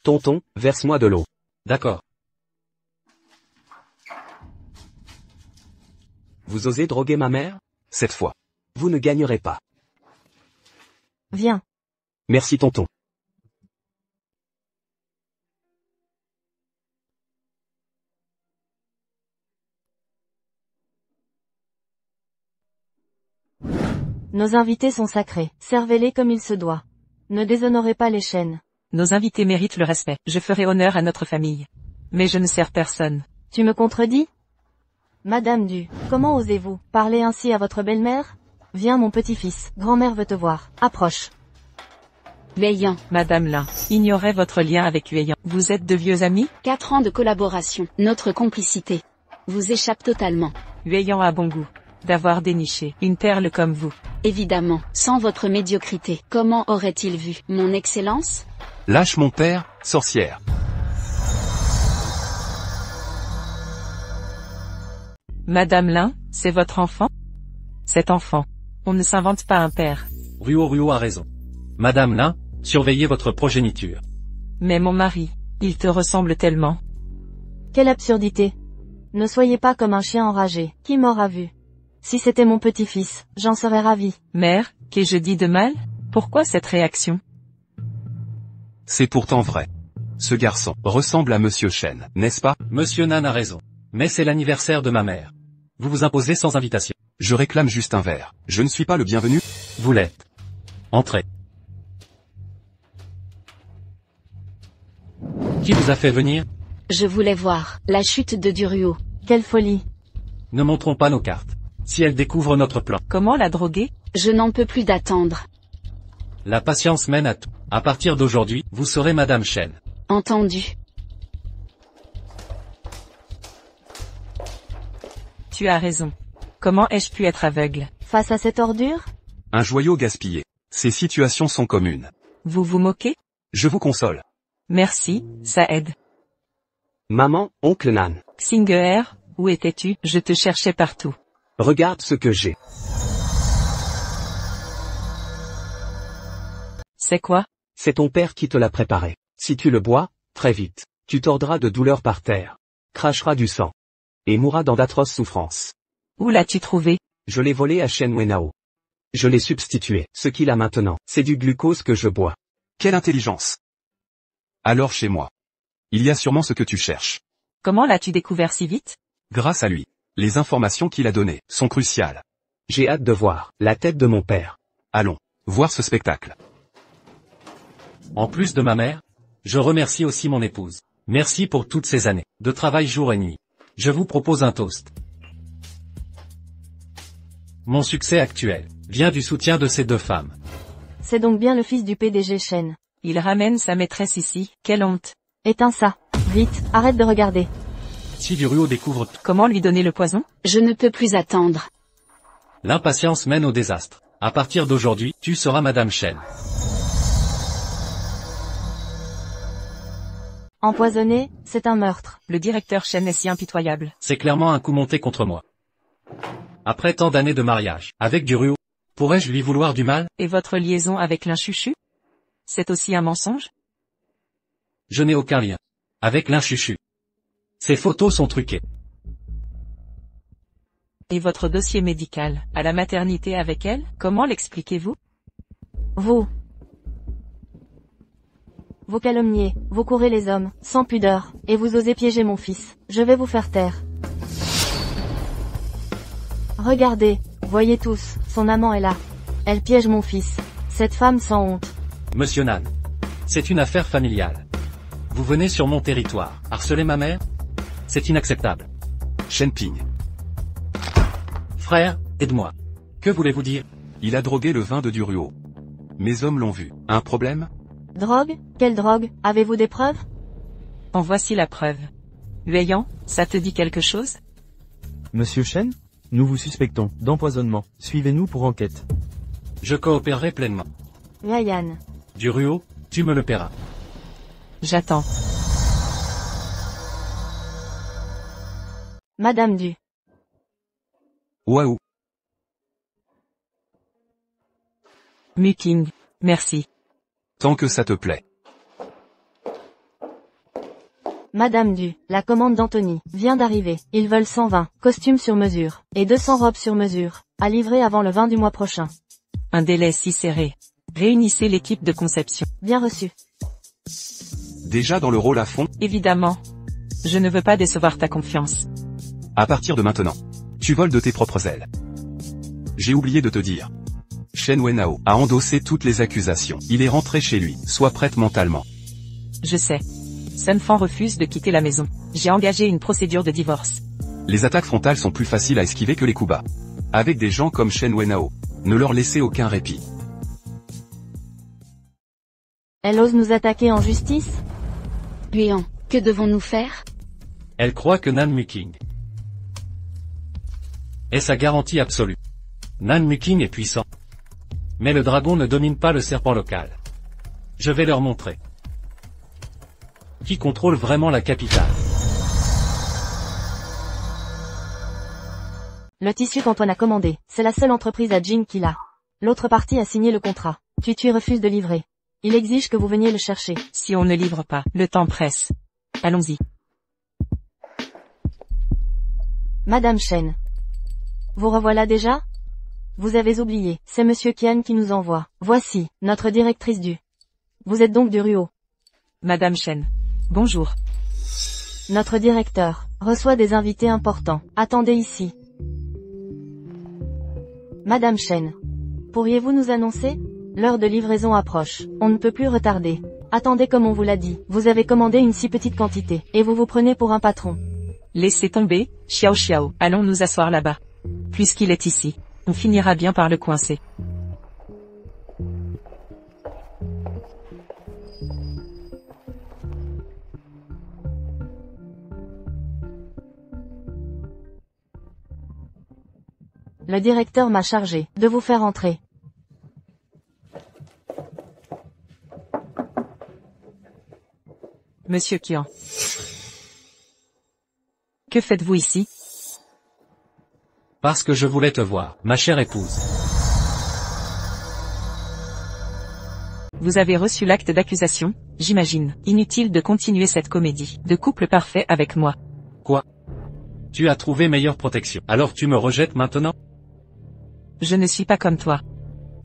Speaker 1: Tonton, verse-moi de l'eau.
Speaker 4: D'accord.
Speaker 1: Vous osez droguer ma mère?
Speaker 5: Cette fois.
Speaker 1: Vous ne gagnerez pas.
Speaker 3: Viens.
Speaker 1: Merci tonton.
Speaker 3: Nos invités sont sacrés. Servez-les comme il se doit. Ne déshonorez pas les chaînes.
Speaker 2: Nos invités méritent le respect. Je ferai honneur à notre famille. Mais je ne sers personne.
Speaker 3: Tu me contredis? Madame Du, comment osez-vous parler ainsi à votre belle-mère? Viens mon petit-fils, grand-mère veut te voir. Approche.
Speaker 6: Huayan.
Speaker 2: Madame Lin, ignorez votre lien avec Huayan. Vous êtes de vieux amis?
Speaker 6: 4 ans de collaboration. Notre complicité vous échappe totalement.
Speaker 2: Huayan a bon goût d'avoir déniché une perle comme vous.
Speaker 6: Évidemment, sans votre médiocrité, comment aurait-il vu mon excellence?
Speaker 5: Lâche mon père, sorcière.
Speaker 2: Madame Lin, c'est votre enfant? Cet enfant. On ne s'invente pas un père.
Speaker 4: Ruo a raison. Madame Lin, surveillez votre progéniture.
Speaker 2: Mais mon mari, il te ressemble tellement.
Speaker 3: Quelle absurdité. Ne soyez pas comme un chien enragé, qui m'aura vu. Si c'était mon petit-fils, j'en serais ravie.
Speaker 2: Mère, qu'ai-je dit de mal? Pourquoi cette réaction?
Speaker 5: C'est pourtant vrai. Ce garçon ressemble à Monsieur Chen, n'est-ce pas?
Speaker 4: Monsieur Nan a raison. Mais c'est l'anniversaire de ma mère. Vous vous imposez sans invitation.
Speaker 5: Je réclame juste un verre. Je ne suis pas le bienvenu?
Speaker 4: Vous l'êtes. Entrez. Qui vous a fait venir?
Speaker 6: Je voulais voir la chute de Duruo.
Speaker 3: Quelle folie.
Speaker 4: Ne montrons pas nos cartes. Si elle découvre notre plan,
Speaker 2: Comment la droguer?
Speaker 6: Je n'en peux plus d'attendre.
Speaker 4: la patience mène à tout. À partir d'aujourd'hui, vous serez Madame Chen.
Speaker 6: Entendu.
Speaker 2: Tu as raison. Comment ai-je pu être aveugle?
Speaker 3: Face à cette ordure?
Speaker 5: Un joyau gaspillé. Ces situations sont communes.
Speaker 2: Vous vous moquez?
Speaker 5: Je vous console.
Speaker 2: Merci, ça aide.
Speaker 1: Maman, oncle Nan.
Speaker 2: Xinger, où étais-tu? Je te cherchais partout.
Speaker 1: Regarde ce que j'ai.
Speaker 2: C'est quoi?
Speaker 1: C'est ton père qui te l'a préparé. Si tu le bois, très vite, tu tordras de douleur par terre, cracheras du sang, et mourras dans d'atroces souffrances.
Speaker 2: Où l'as-tu trouvé?
Speaker 1: Je l'ai volé à Shen Wenao. Je l'ai substitué. Ce qu'il a maintenant, c'est du glucose que je bois.
Speaker 5: Quelle intelligence. Alors chez moi. Il y a sûrement ce que tu cherches.
Speaker 2: Comment l'as-tu découvert si vite?
Speaker 5: Grâce à lui. Les informations qu'il a données sont cruciales.
Speaker 1: J'ai hâte de voir la tête de mon père.
Speaker 5: Allons, voir ce spectacle.
Speaker 4: En plus de ma mère, je remercie aussi mon épouse. Merci pour toutes ces années de travail jour et nuit. Je vous propose un toast. Mon succès actuel vient du soutien de ces deux femmes.
Speaker 3: C'est donc bien le fils du PDG Shen.
Speaker 2: Il ramène sa maîtresse ici, quelle honte.
Speaker 3: Éteins ça. Vite, arrête de regarder.
Speaker 4: Si Duruo découvre tout,
Speaker 2: Comment lui donner le poison?
Speaker 6: Je ne peux plus attendre.
Speaker 4: l'impatience mène au désastre. À partir d'aujourd'hui, tu seras Madame Chen.
Speaker 3: Empoisonné, c'est un meurtre.
Speaker 2: Le directeur Shen est si impitoyable.
Speaker 4: C'est clairement un coup monté contre moi. Après tant d'années de mariage, avec Duruo, pourrais-je lui vouloir du mal?
Speaker 2: Et votre liaison avec l'inchuchu? C'est aussi un mensonge?
Speaker 4: Je n'ai aucun lien avec l'inchuchu. Ces photos sont truquées.
Speaker 2: Et votre dossier médical, à la maternité avec elle, comment l'expliquez-vous?
Speaker 3: Vous calomniez, vous courez les hommes, sans pudeur, et vous osez piéger mon fils. Je vais vous faire taire. Regardez, voyez tous, son amant est là. Elle piège mon fils. Cette femme sans honte.
Speaker 4: Monsieur Nan, c'est une affaire familiale. Vous venez sur mon territoire, harceler ma mère? C'est inacceptable.
Speaker 5: Shen Ping.
Speaker 4: Frère, aide-moi. Que voulez-vous dire?
Speaker 5: Il a drogué le vin de Duruo. Mes hommes l'ont vu. Un problème?
Speaker 3: Drogue? Quelle drogue? Avez-vous des preuves?
Speaker 2: En voici la preuve. Huayan, ça te dit quelque chose?
Speaker 7: Monsieur Shen? Nous vous suspectons d'empoisonnement. Suivez-nous pour enquête.
Speaker 4: Je coopérerai pleinement.
Speaker 3: Ryan.
Speaker 4: Duruo, tu me le paieras.
Speaker 2: J'attends.
Speaker 3: Madame Du.
Speaker 5: Waouh.
Speaker 2: Muking, merci.
Speaker 5: Tant que ça te plaît.
Speaker 3: Madame Du, la commande d'Anthony, vient d'arriver. Ils veulent 120 costumes sur mesure, et 200 robes sur mesure, à livrer avant le 20 du mois prochain.
Speaker 2: Un délai si serré. Réunissez l'équipe de conception.
Speaker 3: Bien reçu.
Speaker 5: Déjà dans le rôle à fond?
Speaker 2: Évidemment. Je ne veux pas décevoir ta confiance.
Speaker 5: À partir de maintenant. Tu voles de tes propres ailes. J'ai oublié de te dire. Shen Wenao a endossé toutes les accusations. Il est rentré chez lui. Sois prête mentalement.
Speaker 2: Je sais. Sun Fan refuse de quitter la maison. J'ai engagé une procédure de divorce.
Speaker 5: Les attaques frontales sont plus faciles à esquiver que les coups bas. Avec des gens comme Shen Wenao, ne leur laissez aucun répit.
Speaker 3: Elle ose nous attaquer en justice?
Speaker 6: Huayan, que devons-nous faire?
Speaker 4: Elle croit que Nan Muking est sa garantie absolue. Nan Muking est puissant. Mais le dragon ne domine pas le serpent local. Je vais leur montrer qui contrôle vraiment la capitale.
Speaker 3: Le tissu qu'Antoine a commandé, c'est la seule entreprise à Jing qui l'a. L'autre partie a signé le contrat. Tutui refuse de livrer. Il exige que vous veniez le chercher.
Speaker 2: Si on ne livre pas, le temps presse. Allons-y.
Speaker 3: Madame Shen. Vous revoilà déjà? Vous avez oublié, c'est Monsieur Qian qui nous envoie. Voici, notre directrice du. Vous êtes donc Duruo.
Speaker 2: Madame Shen. Bonjour.
Speaker 3: Notre directeur reçoit des invités importants. Attendez ici. Madame Shen. Pourriez-vous nous annoncer? L'heure de livraison approche. On ne peut plus retarder. Attendez comme on vous l'a dit. Vous avez commandé une si petite quantité, et vous vous prenez pour un patron.
Speaker 2: Laissez tomber, Xiao Xiao. Allons nous asseoir là-bas. Puisqu'il est ici, on finira bien par le coincer.
Speaker 3: Le directeur m'a chargé de vous faire entrer.
Speaker 2: Monsieur Qian. Que faites-vous ici?
Speaker 4: Parce que je voulais te voir, ma chère épouse.
Speaker 2: Vous avez reçu l'acte d'accusation, j'imagine. Inutile de continuer cette comédie de couple parfait avec moi.
Speaker 4: Quoi? Tu as trouvé meilleure protection. Alors tu me rejettes maintenant?
Speaker 2: Je ne suis pas comme toi.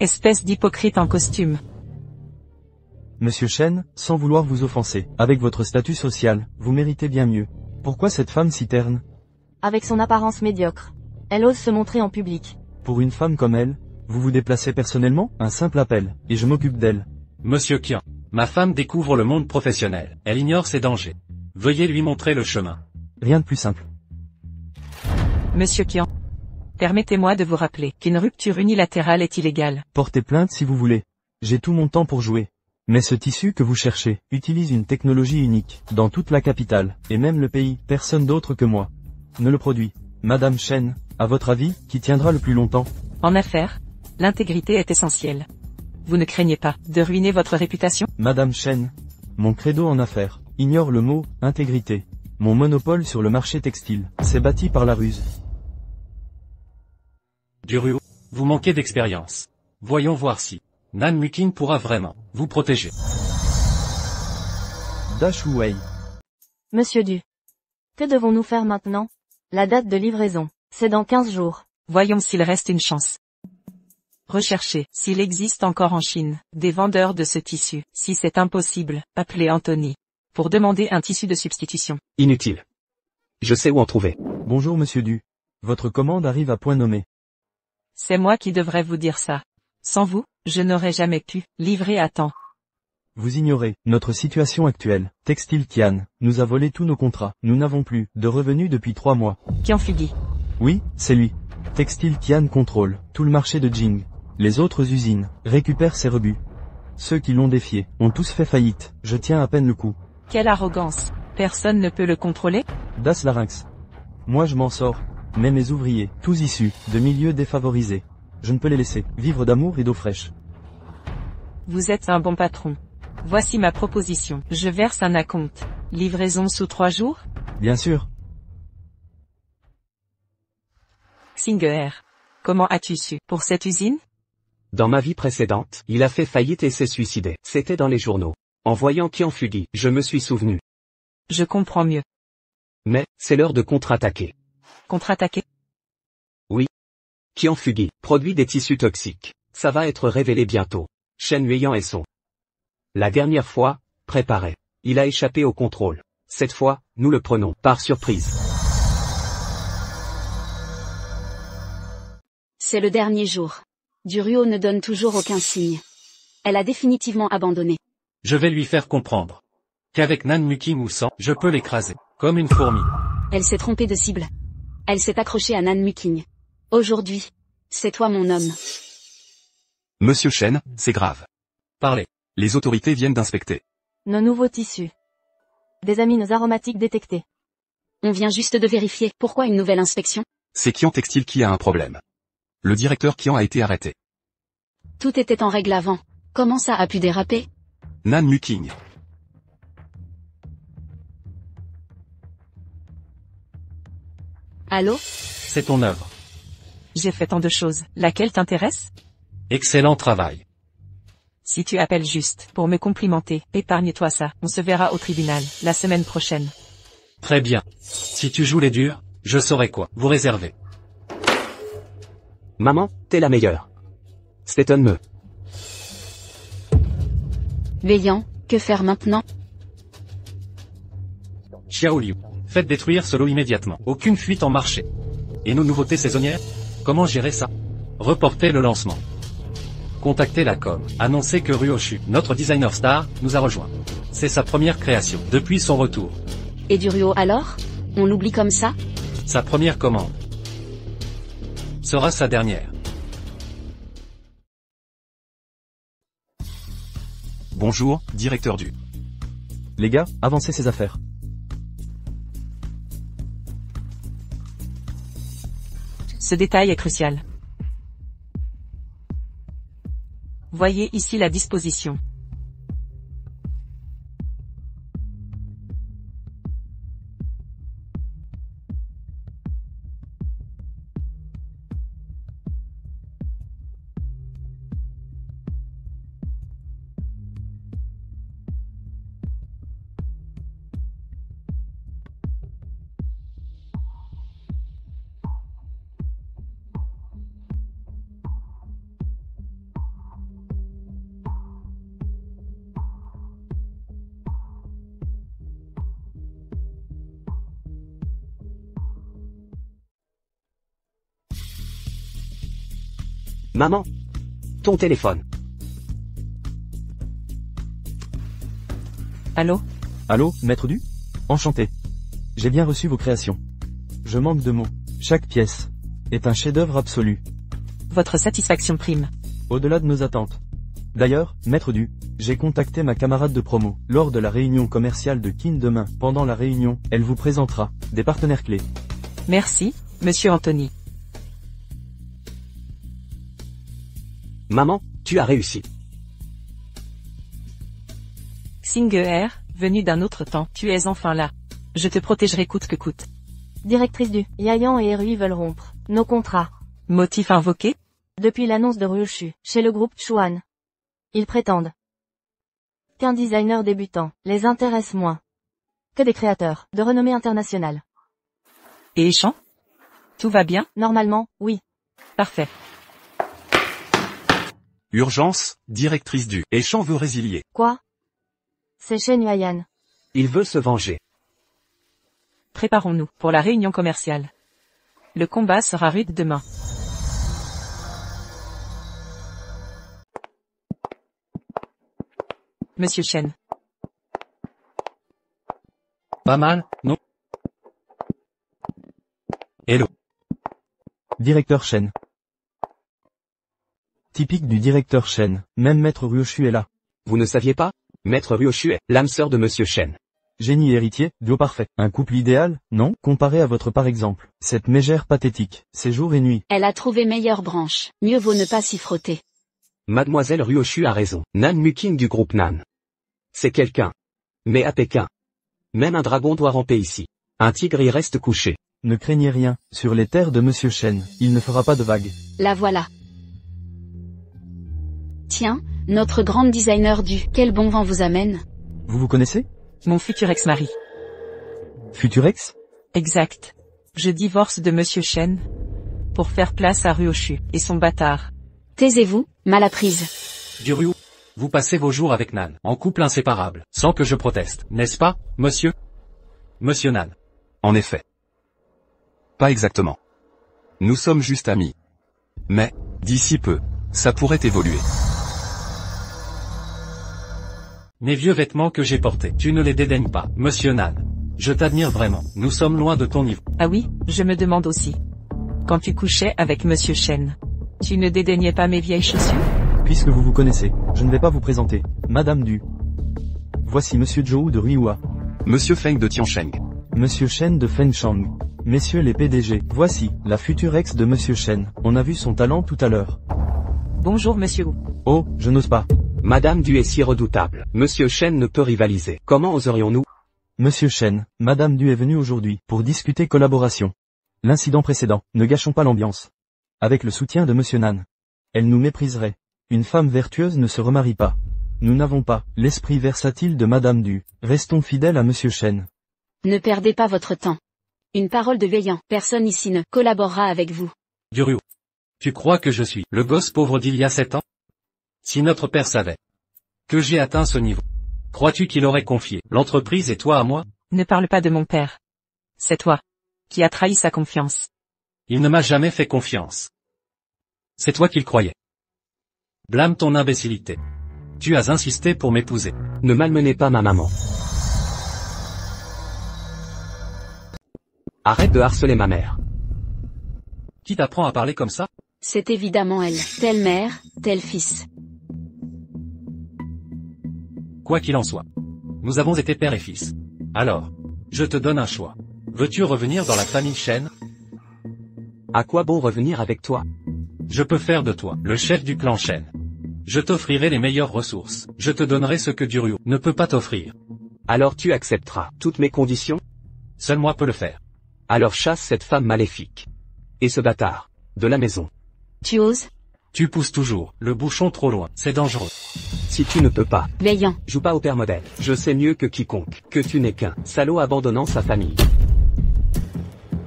Speaker 2: Espèce d'hypocrite en costume.
Speaker 7: Monsieur Shen, sans vouloir vous offenser, avec votre statut social, vous méritez bien mieux. Pourquoi cette femme si terne?
Speaker 3: Avec son apparence médiocre. Elle ose se montrer en public.
Speaker 7: Pour une femme comme elle, vous vous déplacez personnellement? Un simple appel, et je m'occupe d'elle.
Speaker 4: Monsieur Qian, ma femme découvre le monde professionnel. Elle ignore ses dangers. Veuillez lui montrer le chemin.
Speaker 7: Rien de plus simple.
Speaker 2: Monsieur Qian. Permettez-moi de vous rappeler qu'une rupture unilatérale est illégale.
Speaker 7: Portez plainte si vous voulez. J'ai tout mon temps pour jouer. Mais ce tissu que vous cherchez utilise une technologie unique, dans toute la capitale, et même le pays, personne d'autre que moi ne le produit. Madame Shen, à votre avis, qui tiendra le plus longtemps?
Speaker 2: En affaires, l'intégrité est essentielle. Vous ne craignez pas de ruiner votre réputation?
Speaker 7: Madame Shen, mon credo en affaires ignore le mot « intégrité ». Mon monopole sur le marché textile s'est bâti par la ruse.
Speaker 4: Duruo, vous manquez d'expérience. Voyons voir si Nan Muking pourra vraiment vous protéger.
Speaker 7: Da Shuwei.
Speaker 3: Monsieur Du. Que devons-nous faire maintenant? La date de livraison, c'est dans 15 jours.
Speaker 2: Voyons s'il reste une chance. Recherchez, s'il existe encore en Chine, des vendeurs de ce tissu. Si c'est impossible, appelez Anthony. Pour demander un tissu de substitution.
Speaker 1: Inutile. Je sais où en trouver.
Speaker 7: Bonjour Monsieur Du. Votre commande arrive à point nommé.
Speaker 2: C'est moi qui devrais vous dire ça. Sans vous, je n'aurais jamais pu livrer à temps.
Speaker 7: Vous ignorez notre situation actuelle. Textile Qian nous a volé tous nos contrats. Nous n'avons plus de revenus depuis 3 mois.
Speaker 2: Qian Fugui.
Speaker 7: Oui, c'est lui. Textile Qian contrôle tout le marché de Jing. Les autres usines récupèrent ses rebuts. Ceux qui l'ont défié ont tous fait faillite. Je tiens à peine le coup.
Speaker 2: Quelle arrogance. Personne ne peut le contrôler?
Speaker 7: Das Larynx. Moi je m'en sors. Mais mes ouvriers, tous issus de milieux défavorisés, je ne peux les laisser vivre d'amour et d'eau fraîche.
Speaker 2: Vous êtes un bon patron. Voici ma proposition. Je verse un acompte. Livraison sous 3 jours?
Speaker 7: Bien sûr.
Speaker 2: Singer. Comment as-tu su pour cette usine?
Speaker 1: Dans ma vie précédente, il a fait faillite et s'est suicidé. C'était dans les journaux. En voyant Qian Fugui, je me suis souvenu.
Speaker 2: Je comprends mieux.
Speaker 1: Mais, c'est l'heure de contre-attaquer.
Speaker 2: Contre-attaquer?
Speaker 1: Oui. Qian Fugui produit des tissus toxiques. Ça va être révélé bientôt. Shen Yueyang est son. La dernière fois, préparé. Il a échappé au contrôle. Cette fois, nous le prenons par surprise.
Speaker 6: C'est le dernier jour. Duruo ne donne toujours aucun signe. Elle a définitivement abandonné.
Speaker 4: Je vais lui faire comprendre qu'avec Nan Muking ou sans, je peux l'écraser, comme une fourmi.
Speaker 6: Elle s'est trompée de cible. Elle s'est accrochée à Nan Muking. Aujourd'hui, c'est toi mon homme.
Speaker 5: Monsieur Shen, c'est grave.
Speaker 4: Parlez.
Speaker 5: Les autorités viennent d'inspecter.
Speaker 3: Nos nouveaux tissus. Des amines aromatiques détectés.
Speaker 6: On vient juste de vérifier. Pourquoi une nouvelle inspection?
Speaker 5: C'est Qian Textile qui a un problème. Le directeur Qian a été arrêté.
Speaker 6: Tout était en règle avant. Comment ça a pu déraper?
Speaker 5: Nan Muking.
Speaker 6: Allô?
Speaker 4: C'est ton œuvre.
Speaker 2: J'ai fait tant de choses. Laquelle t'intéresse?
Speaker 4: Excellent travail.
Speaker 2: Si tu appelles juste pour me complimenter, épargne-toi ça. On se verra au tribunal, la semaine prochaine.
Speaker 4: Très bien. Si tu joues les durs, je saurai quoi vous réserver.
Speaker 1: Maman, t'es la meilleure. Stetton me.
Speaker 6: Veillant, que faire maintenant?
Speaker 4: Xiao Liu, faites détruire ce lot immédiatement. Aucune fuite en marché. Et nos nouveautés saisonnières? Comment gérer ça? Reportez le lancement. Contactez la com. Annoncez que Ryoshu, notre designer star, nous a rejoint. C'est sa première création, depuis son retour.
Speaker 6: Et Duruo alors? On l'oublie comme ça?
Speaker 4: Sa première commande sera sa dernière.
Speaker 5: Bonjour, directeur du.
Speaker 7: Les gars, avancez ces affaires.
Speaker 2: Ce détail est crucial. Voyez ici la disposition.
Speaker 1: Maman. Ton téléphone.
Speaker 2: Allô?
Speaker 7: Allô, maître du? Enchanté. J'ai bien reçu vos créations. Je manque de mots. Chaque pièce est un chef-d'œuvre absolu.
Speaker 2: Votre satisfaction prime.
Speaker 7: Au-delà de nos attentes. D'ailleurs, maître du, j'ai contacté ma camarade de promo, lors de la réunion commerciale de Kin demain. Pendant la réunion, elle vous présentera des partenaires clés.
Speaker 2: Merci, monsieur Anthony.
Speaker 1: Maman, tu as réussi.
Speaker 2: Xing'er, venu d'un autre temps, tu es enfin là. Je te protégerai coûte que coûte.
Speaker 3: Directrice du, Yayan et Erui veulent rompre nos contrats.
Speaker 2: Motif invoqué?
Speaker 3: Depuis l'annonce de Ryoshu, chez le groupe Chuan. Ils prétendent qu'un designer débutant les intéresse moins que des créateurs de renommée internationale.
Speaker 2: Et Échan? Tout va bien?
Speaker 3: Normalement, oui.
Speaker 2: Parfait.
Speaker 5: Urgence, directrice du. Échan veut résilier.
Speaker 3: Quoi? C'est Shen Yayan.
Speaker 1: Il veut se venger.
Speaker 2: Préparons-nous pour la réunion commerciale. Le combat sera rude demain. Monsieur Chen.
Speaker 4: Pas mal, non? Hello.
Speaker 7: Directeur Shen. Typique du directeur Shen, même maître Ryoshu est là.
Speaker 1: Vous ne saviez pas? Maître Ryoshu est l'âme sœur de Monsieur Shen.
Speaker 7: Génie héritier, duo parfait. Un couple idéal, non? Comparé à votre par exemple. Cette mégère pathétique, c'est jour et nuit.
Speaker 6: Elle a trouvé meilleure branche, mieux vaut ne pas s'y frotter.
Speaker 1: Mademoiselle Ryoshu a raison. Nan Muking du groupe Nan. C'est quelqu'un. Mais à Pékin. Même un dragon doit ramper ici. Un tigre y reste couché.
Speaker 7: Ne craignez rien, sur les terres de Monsieur Shen, il ne fera pas de vagues.
Speaker 6: La voilà. Tiens, notre grande designer du « Quel bon vent vous amène ?»
Speaker 7: Vous vous connaissez?
Speaker 2: Mon futur ex-mari.
Speaker 7: Futurex?
Speaker 2: Exact. Je divorce de monsieur Shen pour faire place à Ryoshu et son bâtard.
Speaker 6: Taisez-vous, malapprise.
Speaker 4: Duruo, vous passez vos jours avec Nan, en couple inséparable, sans que je proteste, n'est-ce pas, monsieur? Monsieur Nan.
Speaker 5: En effet. Pas exactement. Nous sommes juste amis. Mais, d'ici peu, ça pourrait évoluer.
Speaker 4: Mes vieux vêtements que j'ai portés, tu ne les dédaignes pas, monsieur Nan. Je t'admire vraiment, nous sommes loin de ton niveau.
Speaker 2: Ah oui, je me demande aussi. Quand tu couchais avec monsieur Shen, tu ne dédaignais pas mes vieilles chaussures?
Speaker 7: Puisque vous vous connaissez, je ne vais pas vous présenter, Madame Du. Voici Monsieur Zhou de Ruihua.
Speaker 5: Monsieur Feng de Tiansheng.
Speaker 7: Monsieur Shen de Fengshang. Messieurs les PDG, voici, la future ex de Monsieur Shen. On a vu son talent tout à l'heure.
Speaker 2: Bonjour monsieur Wu.
Speaker 7: Oh, je n'ose pas.
Speaker 1: Madame Du est si redoutable. Monsieur Shen ne peut rivaliser. Comment oserions-nous?
Speaker 7: Monsieur Shen, Madame Du est venue aujourd'hui, pour discuter collaboration. L'incident précédent, ne gâchons pas l'ambiance. Avec le soutien de Monsieur Nan. Elle nous mépriserait. Une femme vertueuse ne se remarie pas. Nous n'avons pas, l'esprit versatile de Madame Du. Restons fidèles à Monsieur Shen.
Speaker 6: Ne perdez pas votre temps. Une parole de veillant, personne ici ne collaborera avec vous.
Speaker 4: Duruo. Tu crois que je suis le gosse pauvre d'il y a 7 ans? Si notre père savait que j'ai atteint ce niveau, crois-tu qu'il aurait confié l'entreprise et toi à moi?
Speaker 2: Ne parle pas de mon père. C'est toi qui as trahi sa confiance.
Speaker 4: Il ne m'a jamais fait confiance. C'est toi qui le croyais. Blâme ton imbécilité. Tu as insisté pour m'épouser.
Speaker 1: Ne malmenez pas ma maman. Arrête de harceler ma mère.
Speaker 4: Qui t'apprend à parler comme ça?
Speaker 6: C'est évidemment elle. Telle mère, tel fils.
Speaker 4: Quoi qu'il en soit. Nous avons été père et fils. Alors, je te donne un choix. Veux-tu revenir dans la famille Shen?
Speaker 1: À quoi bon revenir avec toi?
Speaker 4: Je peux faire de toi le chef du clan Shen. Je t'offrirai les meilleures ressources. Je te donnerai ce que Duryo ne peut pas t'offrir.
Speaker 1: Alors tu accepteras toutes mes conditions?
Speaker 4: Seul moi peux le faire.
Speaker 1: Alors chasse cette femme maléfique. Et ce bâtard. De la maison.
Speaker 6: Tu oses?
Speaker 4: Tu pousses toujours le bouchon trop loin. C'est dangereux.
Speaker 1: Si tu ne peux pas,
Speaker 6: Veillant.
Speaker 1: joue pas au père modèle. Je sais mieux que quiconque que tu n'es qu'un salaud abandonnant sa famille.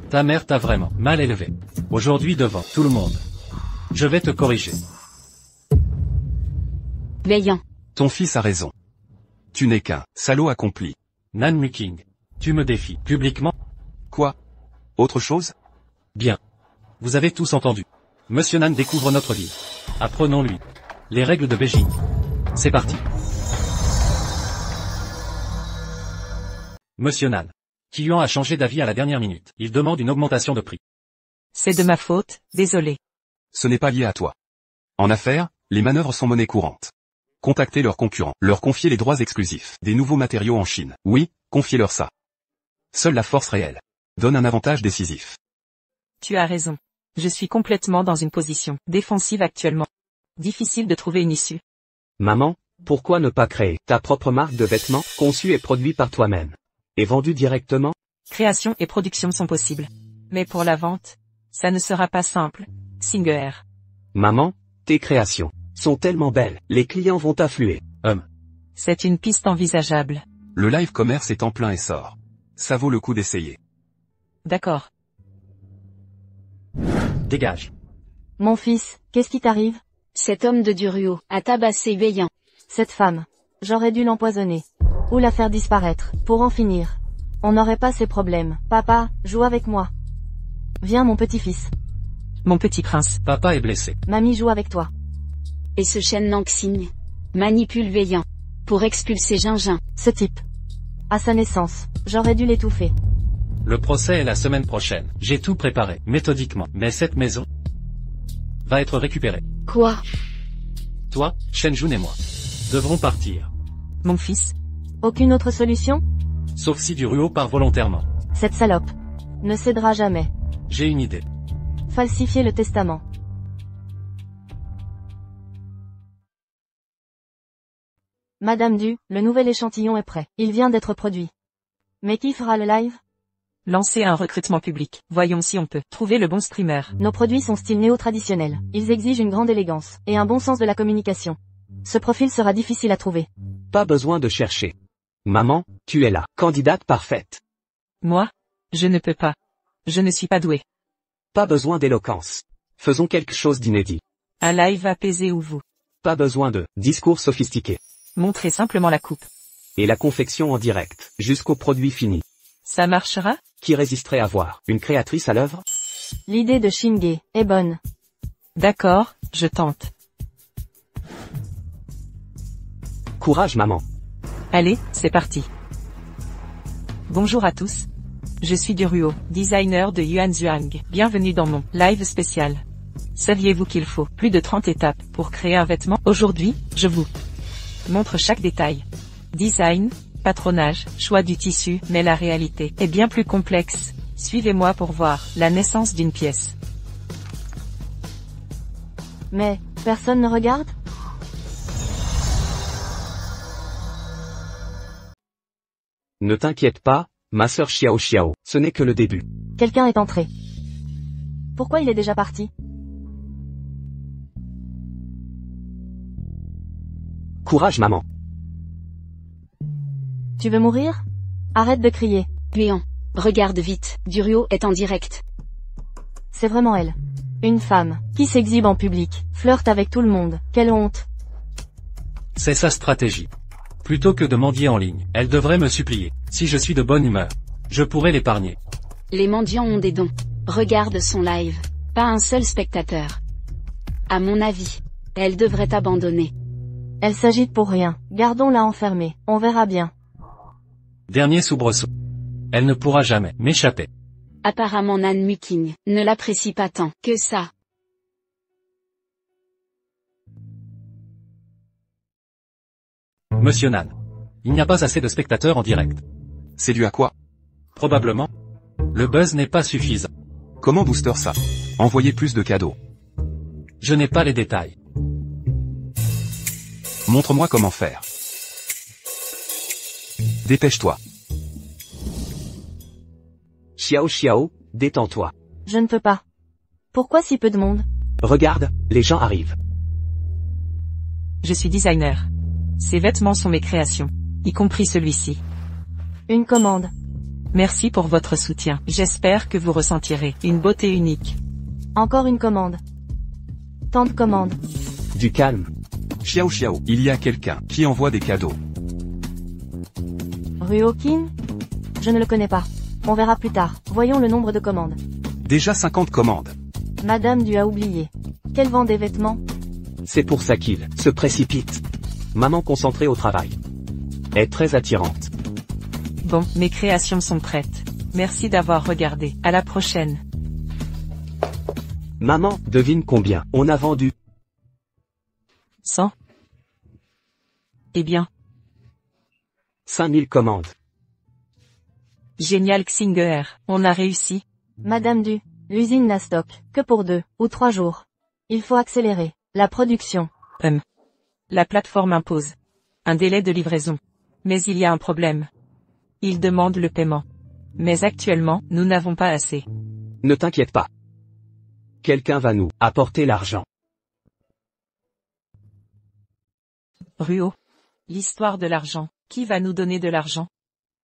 Speaker 4: Ta mère t'a vraiment mal élevé. Aujourd'hui devant tout le monde. Je vais te corriger.
Speaker 6: Veillant.
Speaker 5: Ton fils a raison. Tu n'es qu'un salaud accompli.
Speaker 4: Nan Muking. Tu me défies publiquement?
Speaker 5: Quoi? Autre chose?
Speaker 4: Bien. Vous avez tous entendu. Monsieur Nan découvre notre ville. Apprenons-lui les règles de Beijing. C'est parti. Monsieur Nan. Qiyuan a changé d'avis à la dernière minute. Il demande une augmentation de prix.
Speaker 2: C'est de ma faute, désolé.
Speaker 5: Ce n'est pas lié à toi. En affaires, les manœuvres sont monnaie courante. Contactez leurs concurrents, leur confier les droits exclusifs, des nouveaux matériaux en Chine. Oui, confiez-leur ça. Seule la force réelle donne un avantage décisif.
Speaker 2: Tu as raison. Je suis complètement dans une position défensive actuellement. Difficile de trouver une issue.
Speaker 1: Maman, pourquoi ne pas créer ta propre marque de vêtements, conçue et produit par toi-même? Et vendue directement?
Speaker 2: Création et production sont possibles. Mais pour la vente, ça ne sera pas simple. Singer.
Speaker 1: Maman, tes créations sont tellement belles, les clients vont affluer.
Speaker 2: C'est une piste envisageable.
Speaker 5: Le live commerce est en plein essor. Ça vaut le coup d'essayer.
Speaker 2: D'accord.
Speaker 4: Dégage.
Speaker 3: Mon fils, qu'est-ce qui t'arrive?
Speaker 6: Cet homme de Duryo a tabassé Veillant.
Speaker 3: Cette femme. J'aurais dû l'empoisonner. Ou la faire disparaître, pour en finir. On n'aurait pas ces problèmes. Papa, joue avec moi. Viens mon petit-fils.
Speaker 2: Mon petit prince.
Speaker 4: Papa est blessé.
Speaker 3: Mamie joue avec toi.
Speaker 6: Et ce Shen Naxing manipule Veillant pour expulser Gingin.
Speaker 3: Ce type. À sa naissance, j'aurais dû l'étouffer.
Speaker 4: Le procès est la semaine prochaine. J'ai tout préparé, méthodiquement. Mais cette maison va être récupérée.
Speaker 6: Quoi?
Speaker 4: Toi, Shenjun et moi devrons partir.
Speaker 2: Mon fils.
Speaker 3: Aucune autre solution?
Speaker 4: Sauf si Duryo part volontairement.
Speaker 3: Cette salope ne cédera jamais.
Speaker 4: J'ai une idée.
Speaker 3: Falsifier le testament. Madame Du, le nouvel échantillon est prêt. Il vient d'être produit. Mais qui fera le live?
Speaker 2: Lancer un recrutement public. Voyons si on peut trouver le bon streamer.
Speaker 3: Nos produits sont style néo-traditionnel. Ils exigent une grande élégance et un bon sens de la communication. Ce profil sera difficile à trouver.
Speaker 1: Pas besoin de chercher. Maman, tu es la candidate parfaite.
Speaker 2: Moi? Je ne peux pas. Je ne suis pas doué.
Speaker 1: Pas besoin d'éloquence. Faisons quelque chose d'inédit.
Speaker 2: Un live apaisé ou vous.
Speaker 1: Pas besoin de discours sophistiqués.
Speaker 2: Montrez simplement la coupe.
Speaker 1: Et la confection en direct, jusqu'au produit fini.
Speaker 2: Ça marchera?
Speaker 1: Qui résisterait à voir une créatrice à l'œuvre?
Speaker 3: L'idée de Shinge est bonne.
Speaker 2: D'accord, je tente.
Speaker 1: Courage maman.
Speaker 2: Allez, c'est parti. Bonjour à tous. Je suis Duryo, designer de Yuan Zhuang. Bienvenue dans mon live spécial. Saviez-vous qu'il faut plus de 30 étapes pour créer un vêtement? Aujourd'hui, je vous montre chaque détail. Design, patronage, choix du tissu, mais la réalité est bien plus complexe. Suivez-moi pour voir la naissance d'une pièce.
Speaker 3: Mais, personne ne regarde?
Speaker 1: Ne t'inquiète pas, ma sœur Xiao Xiao, ce n'est que le début.
Speaker 3: Quelqu'un est entré. Pourquoi il est déjà parti?
Speaker 1: Courage maman.
Speaker 3: Tu veux mourir? Arrête de crier.
Speaker 6: Veillant. Regarde vite, Duryo est en direct.
Speaker 3: C'est vraiment elle. Une femme, qui s'exhibe en public, flirte avec tout le monde, quelle honte.
Speaker 4: C'est sa stratégie. Plutôt que de mendier en ligne, elle devrait me supplier. Si je suis de bonne humeur, je pourrais l'épargner.
Speaker 6: Les mendiants ont des dons. Regarde son live. Pas un seul spectateur. À mon avis, Elle devrait abandonner.
Speaker 3: Elle s'agite pour rien. Gardons-la enfermée. On verra bien.
Speaker 4: Dernier soubresaut. Elle ne pourra jamais m'échapper.
Speaker 6: Apparemment Nan Muking ne l'apprécie pas tant que ça.
Speaker 4: Monsieur Nan. Il n'y a pas assez de spectateurs en direct.
Speaker 5: C'est dû à quoi?
Speaker 4: Probablement. Le buzz n'est pas suffisant.
Speaker 5: Comment booster ça? Envoyer plus de cadeaux.
Speaker 4: Je n'ai pas les détails.
Speaker 5: Montre-moi comment faire. Dépêche-toi.
Speaker 1: Xiao Xiao, détends-toi.
Speaker 3: Je ne peux pas. Pourquoi si peu de monde?
Speaker 1: Regarde, les gens arrivent.
Speaker 2: Je suis designer. Ces vêtements sont mes créations, y compris celui-ci.
Speaker 3: Une commande.
Speaker 2: Merci pour votre soutien. J'espère que vous ressentirez une beauté unique.
Speaker 3: Encore une commande. Tant de commandes.
Speaker 1: Du calme.
Speaker 5: Xiao Xiao, il y a quelqu'un qui envoie des cadeaux.
Speaker 3: Ruokin? Je ne le connais pas. On verra plus tard. Voyons le nombre de commandes.
Speaker 5: Déjà 50 commandes.
Speaker 3: Madame Du a oublié. Qu'elle vend des vêtements?
Speaker 1: C'est pour ça qu'il se précipite. Maman concentrée au travail. Est très attirante.
Speaker 2: Bon, mes créations sont prêtes. Merci d'avoir regardé. À la prochaine.
Speaker 1: Maman, devine combien on a vendu.
Speaker 2: 100. Eh bien,
Speaker 1: 5000 commandes.
Speaker 2: génial Xinger, on a réussi.
Speaker 3: Madame Du, l'usine n'a stock que pour 2 ou 3 jours. Il faut accélérer la production.
Speaker 2: La plateforme impose un délai de livraison. Mais il y a un problème. Il demande le paiement. Mais actuellement, nous n'avons pas assez.
Speaker 1: Ne t'inquiète pas. Quelqu'un va nous apporter l'argent.
Speaker 2: Ruo. L'histoire de l'argent. Qui va nous donner de l'argent?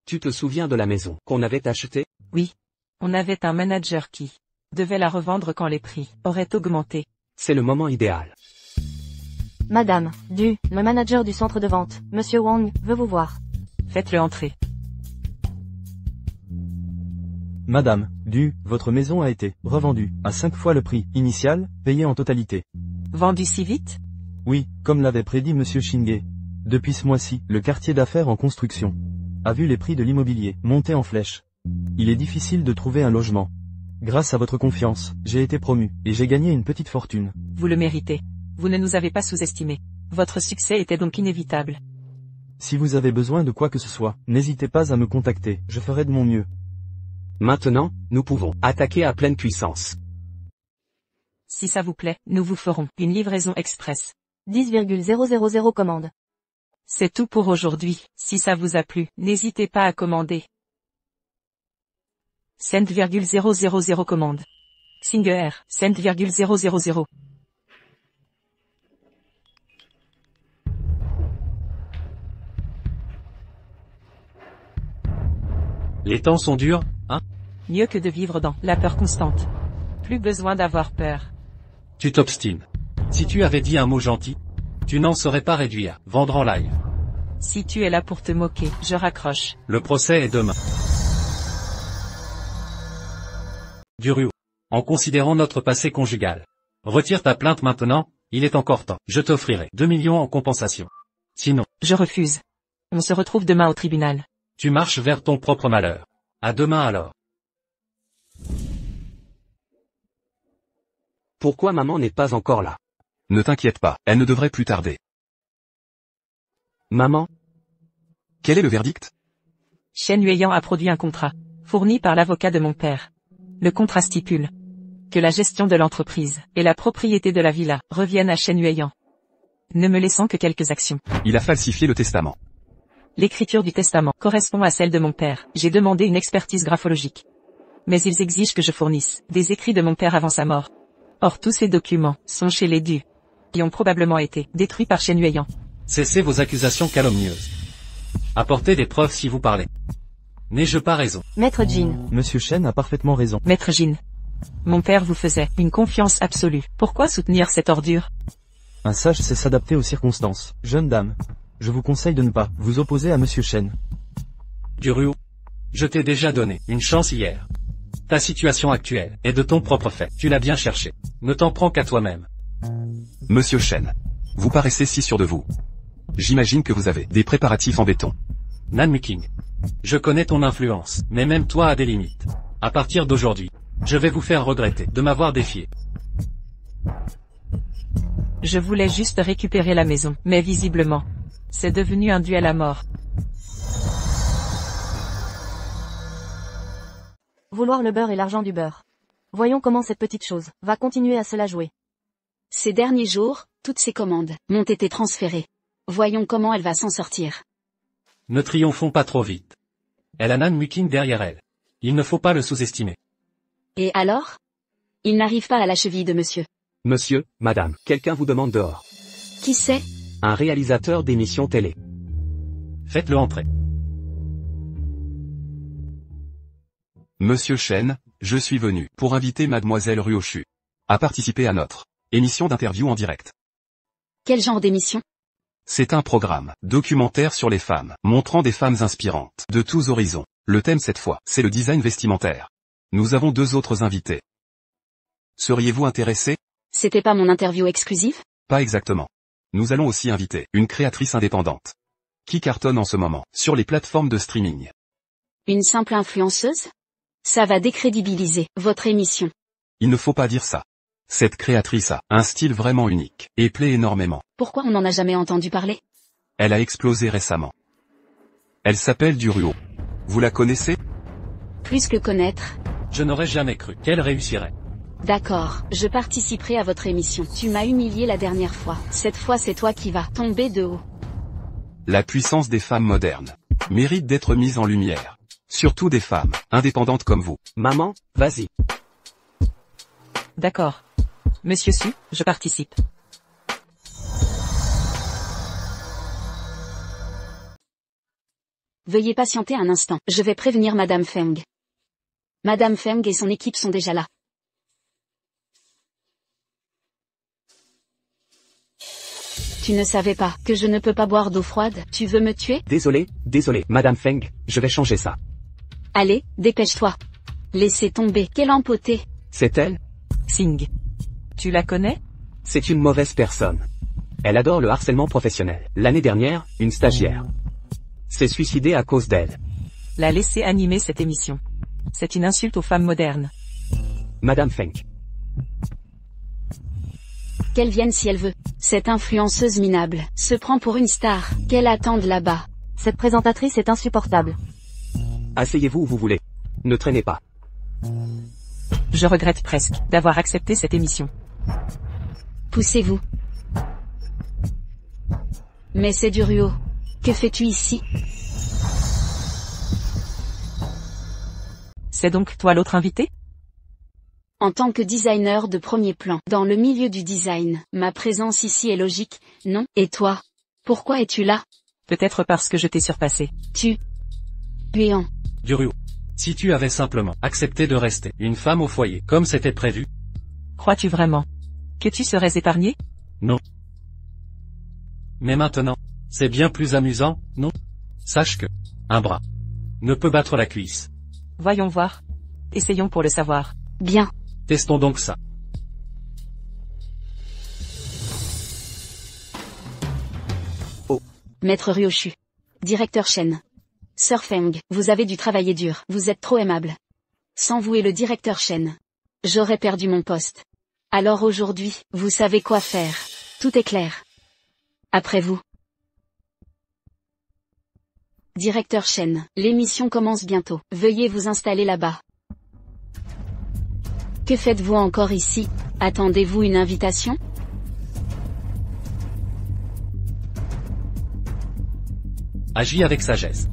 Speaker 1: Tu te souviens de la maison qu'on avait achetée?
Speaker 2: Oui. On avait un manager qui devait la revendre quand les prix auraient augmenté.
Speaker 1: C'est le moment idéal.
Speaker 3: Madame Du, le manager du centre de vente, Monsieur Wang, veut vous voir.
Speaker 2: Faites-le entrer.
Speaker 7: Madame Du, votre maison a été revendue à 5 fois le prix initial, payé en totalité.
Speaker 2: Vendu si vite?
Speaker 7: Oui, comme l'avait prédit Monsieur Shinge. Depuis ce mois-ci, le quartier d'affaires en construction a vu les prix de l'immobilier monter en flèche. Il est difficile de trouver un logement. Grâce à votre confiance, j'ai été promu, et j'ai gagné une petite fortune.
Speaker 2: Vous le méritez. Vous ne nous avez pas sous-estimés. Votre succès était donc inévitable.
Speaker 7: Si vous avez besoin de quoi que ce soit, n'hésitez pas à me contacter, je ferai de mon mieux.
Speaker 1: Maintenant, nous pouvons attaquer à pleine puissance.
Speaker 2: Si ça vous plaît, nous vous ferons une livraison express.
Speaker 3: 10,000 commandes.
Speaker 2: C'est tout pour aujourd'hui. Si ça vous a plu, n'hésitez pas à commander. 5,000 commandes. Xinger, 5,000.
Speaker 4: Les temps sont durs, hein?
Speaker 2: Mieux que de vivre dans la peur constante. Plus besoin d'avoir peur.
Speaker 4: Tu t'obstines. Si tu avais dit un mot gentil, tu n'en serais pas réduit à vendre en live.
Speaker 2: Si tu es là pour te moquer, je raccroche.
Speaker 4: Le procès est demain. Duruo. En considérant notre passé conjugal. Retire ta plainte maintenant, il est encore temps. Je t'offrirai 2 millions en compensation. Sinon,
Speaker 2: Je refuse. On se retrouve demain au tribunal.
Speaker 4: tu marches vers ton propre malheur. À demain alors.
Speaker 1: Pourquoi maman n'est pas encore là?
Speaker 5: Ne t'inquiète pas, elle ne devrait plus tarder.
Speaker 1: Maman?
Speaker 5: Quel est le verdict?
Speaker 2: Shen Yueyang a produit un contrat, fourni par l'avocat de mon père. Le contrat stipule que la gestion de l'entreprise et la propriété de la villa reviennent à Shen Yueyang, ne me laissant que quelques actions.
Speaker 5: Il a falsifié le testament.
Speaker 2: L'écriture du testament correspond à celle de mon père. J'ai demandé une expertise graphologique. Mais ils exigent que je fournisse des écrits de mon père avant sa mort. Or tous ces documents sont chez les Du, qui ont probablement été détruits par Shen Yueyang.
Speaker 4: Cessez vos accusations calomnieuses. Apportez des preuves si vous parlez. N'ai-je pas raison?
Speaker 3: Maître Jean.
Speaker 7: Monsieur Shen a parfaitement raison.
Speaker 2: Maître Jin, mon père vous faisait une confiance absolue. Pourquoi soutenir cette ordure?
Speaker 7: Un sage sait s'adapter aux circonstances. Jeune dame, je vous conseille de ne pas vous opposer à Monsieur Shen.
Speaker 4: Duruo. Je t'ai déjà donné une chance hier. Ta situation actuelle est de ton propre fait. Tu l'as bien cherché. Ne t'en prends qu'à toi-même.
Speaker 5: Monsieur Shen, Vous paraissez si sûr de vous. J'imagine que vous avez des préparatifs en béton.
Speaker 4: Nanmuking. Je connais ton influence, mais même toi a des limites. À partir d'aujourd'hui, je vais vous faire regretter de m'avoir défié.
Speaker 2: Je voulais juste récupérer la maison, mais visiblement, c'est devenu un duel à mort.
Speaker 3: Vouloir le beurre et l'argent du beurre. Voyons comment cette petite chose va continuer à se la jouer.
Speaker 6: Ces derniers jours, toutes ces commandes m'ont été transférées. Voyons comment elle va s'en sortir.
Speaker 4: Ne triomphons pas trop vite. Elle a Nanmuking derrière elle. Il ne faut pas le sous-estimer.
Speaker 6: Et alors? Il n'arrive pas à la cheville de monsieur.
Speaker 1: Monsieur, madame, quelqu'un vous demande dehors.
Speaker 6: Qui c'est?
Speaker 1: Un réalisateur d'émissions télé.
Speaker 4: Faites-le entrer.
Speaker 5: Monsieur Chen, je suis venu pour inviter mademoiselle Ryochu à participer à notre émission d'interview en direct.
Speaker 6: Quel genre d'émission?
Speaker 5: C'est un programme documentaire sur les femmes, montrant des femmes inspirantes de tous horizons. Le thème cette fois, c'est le design vestimentaire. Nous avons 2 autres invités. Seriez-vous intéressé?
Speaker 6: C'était pas mon interview exclusive?
Speaker 5: Pas exactement. Nous allons aussi inviter une créatrice indépendante qui cartonne en ce moment sur les plateformes de streaming.
Speaker 6: Une simple influenceuse? Ça va décrédibiliser votre émission.
Speaker 5: Il ne faut pas dire ça. Cette créatrice a un style vraiment unique et plaît énormément.
Speaker 6: Pourquoi on n'en a jamais entendu parler?
Speaker 5: Elle a explosé récemment. Elle s'appelle Duruo. Vous la connaissez?
Speaker 6: Plus que connaître.
Speaker 4: Je n'aurais jamais cru qu'elle réussirait.
Speaker 6: D'accord, je participerai à votre émission. Tu m'as humilié la dernière fois. Cette fois c'est toi qui vas tomber de haut.
Speaker 5: La puissance des femmes modernes mérite d'être mise en lumière. Surtout des femmes indépendantes comme vous.
Speaker 1: Maman, vas-y.
Speaker 2: D'accord. Monsieur Su, je participe.
Speaker 6: Veuillez patienter un instant. Je vais prévenir Madame Feng. Madame Feng et son équipe sont déjà là. Tu ne savais pas que je ne peux pas boire d'eau froide? Tu veux me tuer?
Speaker 1: Désolé, Madame Feng, je vais changer ça.
Speaker 6: Allez, dépêche-toi. Laissez tomber. Quelle empotée.
Speaker 1: C'est elle?
Speaker 2: Sing. Tu la connais?
Speaker 1: C'est une mauvaise personne. Elle adore le harcèlement professionnel. L'année dernière, une stagiaire s'est suicidée à cause d'elle.
Speaker 2: La laisser animer cette émission. C'est une insulte aux femmes modernes.
Speaker 1: Madame Feng.
Speaker 6: Qu'elle vienne si elle veut. Cette influenceuse minable se prend pour une star. Qu'elle attende là-bas.
Speaker 3: Cette présentatrice est insupportable.
Speaker 1: Asseyez-vous où vous voulez. Ne traînez pas.
Speaker 2: Je regrette presque d'avoir accepté cette émission.
Speaker 6: Poussez-vous. Mais c'est Duruo. Que fais-tu ici?
Speaker 2: C'est donc toi l'autre invité?
Speaker 6: En tant que designer de premier plan, dans le milieu du design, ma présence ici est logique, non? Et toi? Pourquoi es-tu là?
Speaker 2: Peut-être parce que je t'ai surpassé.
Speaker 6: Tu es en...
Speaker 4: Duruo. Si tu avais simplement accepté de rester une femme au foyer, comme c'était prévu.
Speaker 2: Crois-tu vraiment que tu serais épargné?
Speaker 4: Non. Mais maintenant, c'est bien plus amusant, non? Sache que un bras ne peut battre la cuisse.
Speaker 2: Voyons voir. Essayons pour le savoir.
Speaker 6: Bien.
Speaker 4: Testons donc ça.
Speaker 6: Maître Ryochu. Directeur Chen. Sir Feng, vous avez dû travailler dur. Vous êtes trop aimable. Sans vous et le directeur Chen, j'aurais perdu mon poste. Alors aujourd'hui, vous savez quoi faire. Tout est clair. Après vous. Directeur Chen, l'émission commence bientôt. Veuillez vous installer là-bas. Que faites-vous encore ici? Attendez-vous une invitation?
Speaker 4: Agis avec sagesse.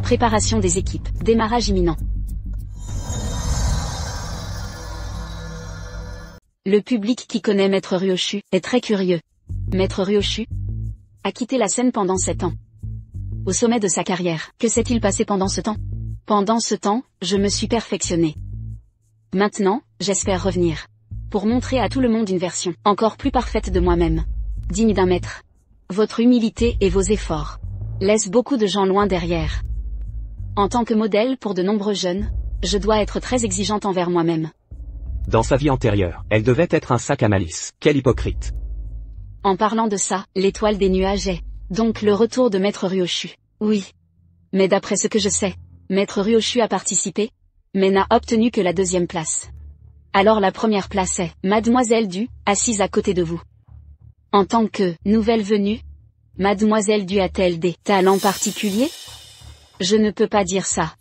Speaker 6: Préparation des équipes. Démarrage imminent. Le public qui connaît Maître Ryochu est très curieux. Maître Ryochu a quitté la scène pendant 7 ans. Au sommet de sa carrière, que s'est-il passé pendant ce temps? Pendant ce temps, je me suis perfectionné. Maintenant, j'espère revenir. Pour montrer à tout le monde une version encore plus parfaite de moi-même. Digne d'un maître. Votre humilité et vos efforts laissent beaucoup de gens loin derrière. En tant que modèle pour de nombreux jeunes, je dois être très exigeante envers moi-même.
Speaker 1: Dans sa vie antérieure, elle devait être un sac à malice. Quel hypocrite.
Speaker 6: En parlant de ça, l'étoile des nuages est donc le retour de Maître Ryoshu. Oui. Mais d'après ce que je sais, Maître Ryoshu a participé, mais n'a obtenu que la 2e place. Alors la première place est Mademoiselle Du, assise à côté de vous. En tant que nouvelle venue, Mademoiselle Du a-t-elle des talents particuliers? Je ne peux pas dire ça.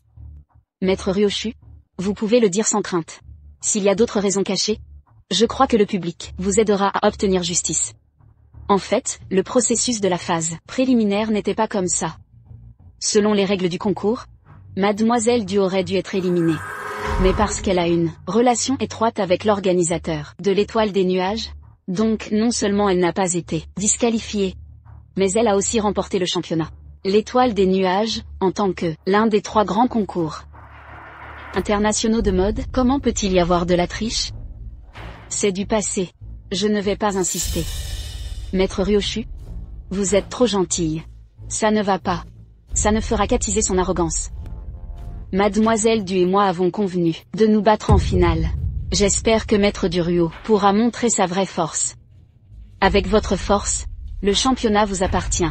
Speaker 6: Maître Ryoshu, vous pouvez le dire sans crainte. S'il y a d'autres raisons cachées, je crois que le public vous aidera à obtenir justice. En fait, le processus de la phase préliminaire n'était pas comme ça. Selon les règles du concours, Mademoiselle Du aurait dû être éliminée. Mais parce qu'elle a une relation étroite avec l'organisateur de l'étoile des nuages, donc non seulement elle n'a pas été disqualifiée, mais elle a aussi remporté le championnat. L'étoile des nuages, en tant que l'un des 3 grands concours internationaux de mode, comment peut-il y avoir de la triche? C'est du passé. Je ne vais pas insister. Maître Ryoshu, vous êtes trop gentille. Ça ne va pas. Ça ne fera qu'attiser son arrogance. Mademoiselle Du et moi avons convenu de nous battre en finale. J'espère que Maître Duruo pourra montrer sa vraie force. Avec votre force, le championnat vous appartient.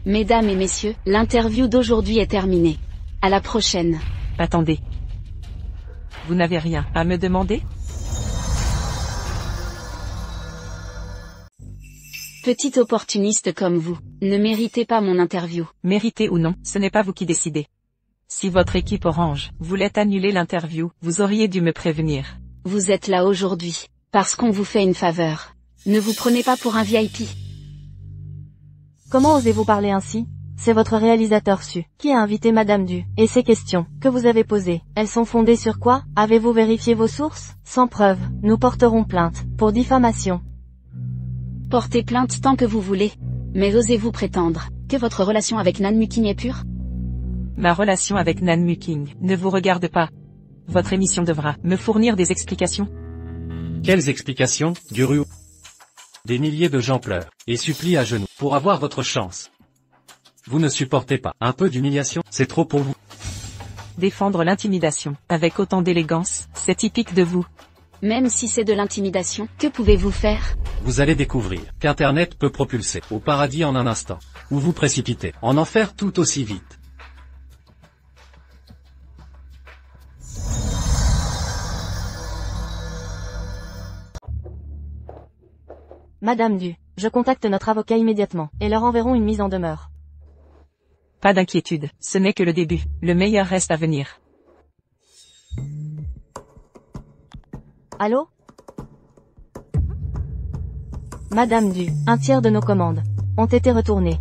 Speaker 6: Mesdames et messieurs, l'interview d'aujourd'hui est terminée. À la prochaine.
Speaker 2: Attendez. Vous n'avez rien à me demander?
Speaker 6: Petit opportuniste comme vous, ne méritez pas mon interview.
Speaker 2: Méritez ou non, ce n'est pas vous qui décidez. Si votre équipe orange voulait annuler l'interview, vous auriez dû me prévenir.
Speaker 6: Vous êtes là aujourd'hui, parce qu'on vous fait une faveur. Ne vous prenez pas pour un VIP.
Speaker 3: Comment osez-vous parler ainsi? C'est votre réalisateur Su qui a invité Madame Du, et ces questions que vous avez posées, elles sont fondées sur quoi? Avez-vous vérifié vos sources? Sans preuve, nous porterons plainte, pour diffamation.
Speaker 6: Portez plainte tant que vous voulez. Mais osez-vous prétendre que votre relation avec Nan Muking est pure?
Speaker 2: Ma relation avec Nan Muking ne vous regarde pas. Votre émission devra me fournir des explications.
Speaker 4: Quelles explications, Duruo? Des milliers de gens pleurent, et supplient à genoux, pour avoir votre chance. Vous ne supportez pas un peu d'humiliation, c'est trop pour vous.
Speaker 2: Défendre l'intimidation, avec autant d'élégance, c'est typique de vous.
Speaker 6: Même si c'est de l'intimidation, que pouvez-vous faire?
Speaker 4: Vous allez découvrir qu'Internet peut propulser au paradis en un instant, ou vous précipiter en enfer tout aussi vite.
Speaker 3: Madame Du, je contacte notre avocat immédiatement, et leur enverrons une mise en demeure.
Speaker 2: Pas d'inquiétude, ce n'est que le début, le meilleur reste à venir.
Speaker 3: Allô? Madame Du, un tiers de nos commandes ont été retournées.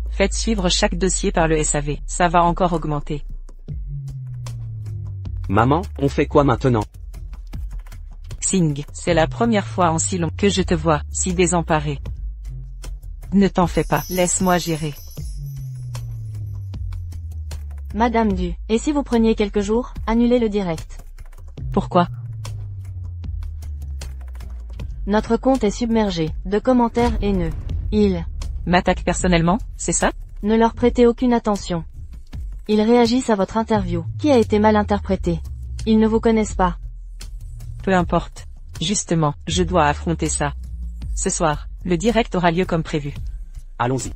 Speaker 2: Faites suivre chaque dossier par le SAV, ça va encore augmenter.
Speaker 1: Maman, on fait quoi maintenant?
Speaker 2: Xing, c'est la première fois en si long que je te vois, si désemparé. Ne t'en fais pas, laisse-moi gérer.
Speaker 3: Madame Du, et si vous preniez quelques jours, annulez le direct.
Speaker 2: Pourquoi?
Speaker 3: Notre compte est submergé de commentaires haineux. Ils
Speaker 2: m'attaquent personnellement, c'est ça?
Speaker 3: Ne leur prêtez aucune attention. Ils réagissent à votre interview, qui a été mal interprétée. Ils ne vous connaissent pas.
Speaker 2: Peu importe. Justement, je dois affronter ça. Ce soir, le direct aura lieu comme prévu.
Speaker 1: Allons-y.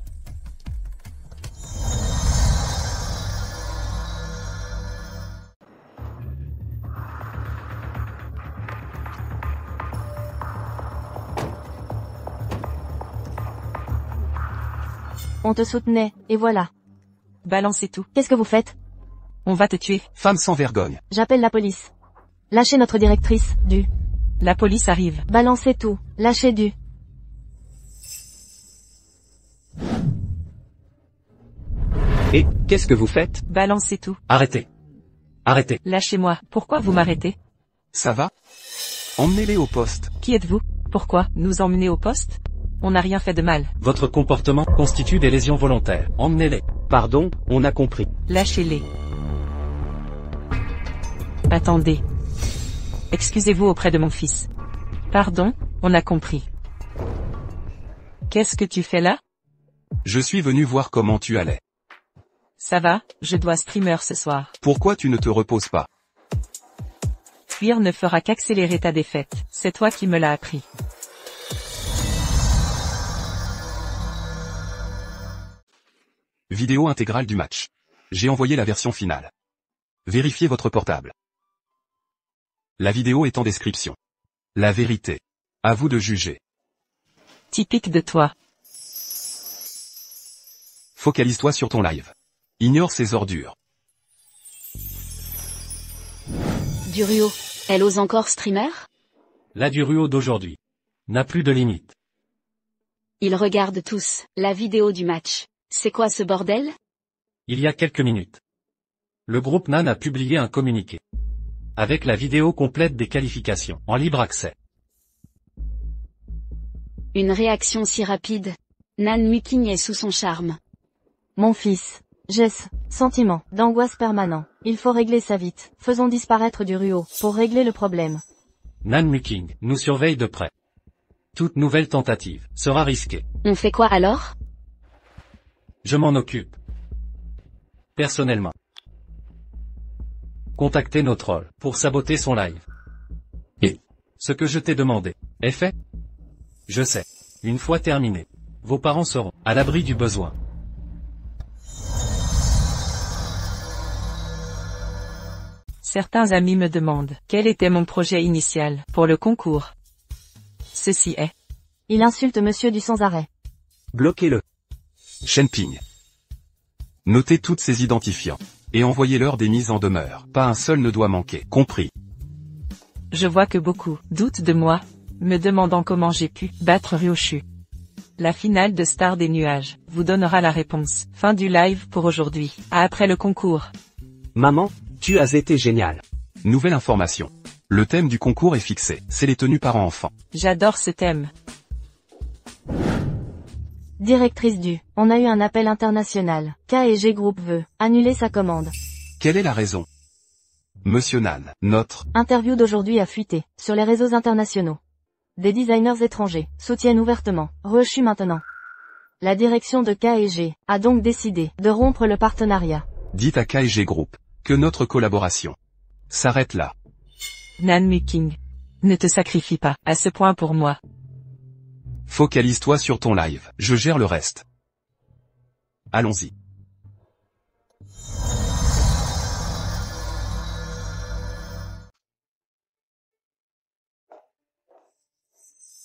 Speaker 3: On te soutenait, et voilà.
Speaker 2: Balancez tout.
Speaker 3: Qu'est-ce que vous faites?
Speaker 2: On va te tuer.
Speaker 5: Femme sans vergogne.
Speaker 3: J'appelle la police. Lâchez notre directrice, Du.
Speaker 2: La police arrive.
Speaker 3: Balancez tout. Lâchez Du.
Speaker 1: Et, qu'est-ce que vous faites?
Speaker 2: Balancez tout.
Speaker 4: Arrêtez. Arrêtez.
Speaker 2: Lâchez-moi. Pourquoi vous m'arrêtez?
Speaker 5: Ça va? Emmenez-les au poste.
Speaker 2: Qui êtes-vous? Pourquoi nous emmener au poste? On n'a rien fait de mal.
Speaker 4: Votre comportement constitue des lésions volontaires. Emmenez-les.
Speaker 1: Pardon, on a compris.
Speaker 2: Lâchez-les. Attendez. Excusez-vous auprès de mon fils. Pardon, on a compris. Qu'est-ce que tu fais là?
Speaker 5: Je suis venu voir comment tu allais.
Speaker 2: Ça va, je dois streamer ce soir.
Speaker 5: Pourquoi tu ne te reposes pas?
Speaker 2: Fuir ne fera qu'accélérer ta défaite, c'est toi qui me l'as appris.
Speaker 5: Vidéo intégrale du match. J'ai envoyé la version finale. Vérifiez votre portable. La vidéo est en description. La vérité. À vous de juger.
Speaker 2: Typique de toi.
Speaker 5: Focalise-toi sur ton live. Ignore ces ordures.
Speaker 6: Duruo, elle ose encore streamer?
Speaker 4: La Duruo d'aujourd'hui n'a plus de limite.
Speaker 6: Ils regardent tous la vidéo du match. C'est quoi ce bordel?
Speaker 4: Il y a quelques minutes, le groupe NAN a publié un communiqué avec la vidéo complète des qualifications en libre accès.
Speaker 6: Une réaction si rapide. Nan Muking est sous son charme.
Speaker 3: Mon fils. Jess. Sentiment d'angoisse permanent. Il faut régler ça vite. Faisons disparaître Duruo, pour régler le problème.
Speaker 4: Nan Muking nous surveille de près. Toute nouvelle tentative sera risquée.
Speaker 6: On fait quoi alors?
Speaker 4: Je m'en occupe. Personnellement. Contactez nos trolls pour saboter son live. Et ce que je t'ai demandé est fait. Je sais. Une fois terminé, vos parents seront à l'abri du besoin.
Speaker 2: Certains amis me demandent quel était mon projet initial pour le concours. Ceci est.
Speaker 3: Il insulte monsieur du sans arrêt.
Speaker 1: Bloquez-le.
Speaker 5: Shenping. Notez toutes ces identifiants. Et envoyez-leur des mises en demeure. Pas un seul ne doit manquer. Compris.
Speaker 2: Je vois que beaucoup doutent de moi, me demandant comment j'ai pu battre Ryoshu. La finale de Star des Nuages vous donnera la réponse. Fin du live pour aujourd'hui. À après le concours.
Speaker 1: Maman, tu as été génial.
Speaker 5: Nouvelle information. Le thème du concours est fixé. C'est les tenues parents-enfants.
Speaker 2: J'adore ce thème.
Speaker 3: Directrice du. On a eu un appel international. K&G Group veut annuler sa commande.
Speaker 5: Quelle est la raison? Monsieur Nan, notre
Speaker 3: Interview d'aujourd'hui a fuité sur les réseaux internationaux. Des designers étrangers soutiennent ouvertement Ryoshu maintenant. La direction de K&G a donc décidé de rompre le partenariat.
Speaker 5: dites à K&G Group que notre collaboration s'arrête là.
Speaker 2: Nan Muking. Ne te sacrifie pas à ce point pour moi.
Speaker 5: Focalise-toi sur ton live, je gère le reste. Allons-y.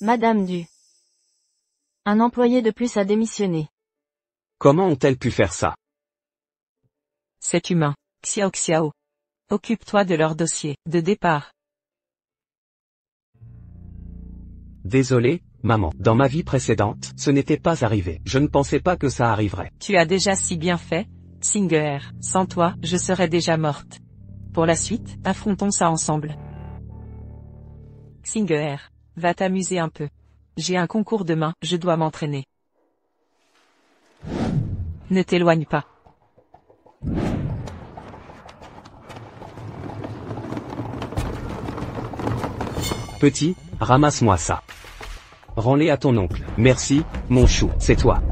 Speaker 3: Madame Du. Un employé de plus a démissionné.
Speaker 1: Comment ont-elles pu faire ça?
Speaker 2: C'est humain. Xiao Xiao. Occupe-toi de leur dossier de départ.
Speaker 1: Désolé, maman. Dans ma vie précédente, ce n'était pas arrivé. Je ne pensais pas que ça arriverait.
Speaker 2: Tu as déjà si bien fait, Singer. Sans toi, je serais déjà morte. Pour la suite, affrontons ça ensemble. Singer. Va t'amuser un peu. J'ai un concours demain, je dois m'entraîner. Ne t'éloigne pas.
Speaker 1: Petit, ramasse-moi ça. Rends-les à ton oncle. Merci, mon chou, c'est toi.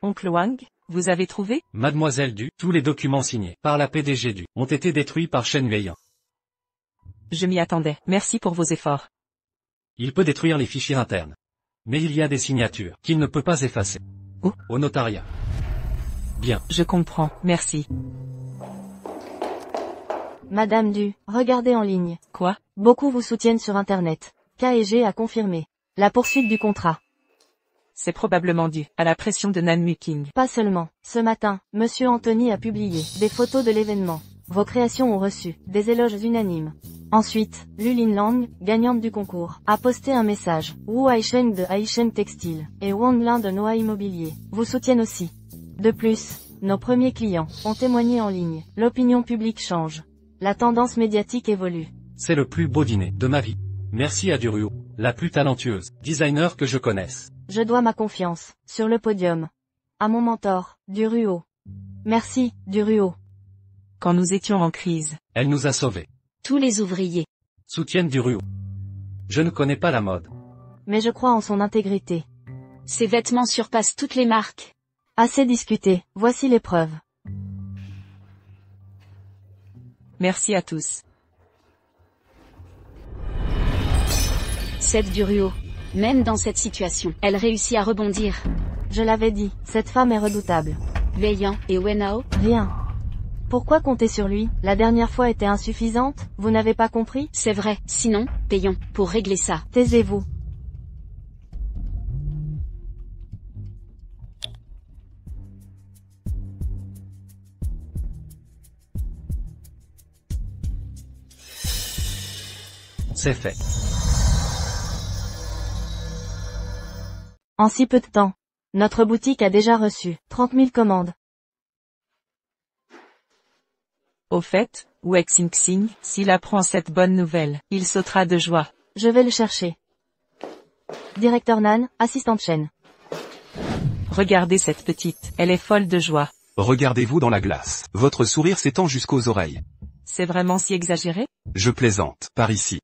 Speaker 2: Oncle Wang, vous avez trouvé?
Speaker 4: Mademoiselle Du, tous les documents signés par la PDG Du ont été détruits par Shen Weiyan.
Speaker 2: Je m'y attendais. Merci pour vos efforts.
Speaker 4: Il peut détruire les fichiers internes. Mais il y a des signatures qu'il ne peut pas effacer.
Speaker 2: Où?
Speaker 4: Au notariat. Bien.
Speaker 2: Je comprends, merci.
Speaker 3: Madame Du, regardez en ligne.
Speaker 2: Quoi?
Speaker 3: Beaucoup vous soutiennent sur Internet. K&G a confirmé la poursuite du contrat.
Speaker 2: C'est probablement dû à la pression de Nan Muking.
Speaker 3: Pas seulement. Ce matin, Monsieur Anthony a publié des photos de l'événement. Vos créations ont reçu des éloges unanimes. Ensuite, Lulin Lang, gagnante du concours, a posté un message. Wu Haisheng de Haisheng Textile et Wang Lin de Noah Immobilier vous soutiennent aussi. De plus, nos premiers clients ont témoigné en ligne. L'opinion publique change. La tendance médiatique évolue.
Speaker 4: C'est le plus beau dîner de ma vie. Merci à Duruo, la plus talentueuse designer que je connaisse.
Speaker 3: Je dois ma confiance sur le podium à mon mentor, Duruo. Merci, Duruo.
Speaker 2: Quand nous étions en crise,
Speaker 4: Elle nous a sauvés.
Speaker 6: Tous les ouvriers.
Speaker 4: Soutiennent du Ruo. Je ne connais pas la mode.
Speaker 3: Mais je crois en son intégrité.
Speaker 6: Ses vêtements surpassent toutes les marques.
Speaker 3: Assez discuté, voici les preuves.
Speaker 2: merci à tous.
Speaker 6: Cette Duruo. Même dans cette situation, elle réussit à rebondir.
Speaker 3: Je l'avais dit, cette femme est redoutable.
Speaker 6: Wei-Yan et Wenao.
Speaker 3: Rien. Pourquoi compter sur lui? La dernière fois était insuffisante, vous n'avez pas compris?
Speaker 6: C'est vrai, sinon, payons, pour régler ça.
Speaker 3: Taisez-vous.
Speaker 4: C'est fait.
Speaker 3: En si peu de temps. Notre boutique a déjà reçu 30 000 commandes.
Speaker 2: Au fait, Wei Xingxing, s'il apprend cette bonne nouvelle, il sautera de joie.
Speaker 3: Je vais le chercher. Directeur Nan, assistante Chen.
Speaker 2: Regardez cette petite, elle est folle de joie.
Speaker 5: Regardez-vous dans la glace. Votre sourire s'étend jusqu'aux oreilles.
Speaker 2: C'est vraiment si exagéré?
Speaker 5: Je plaisante, par ici.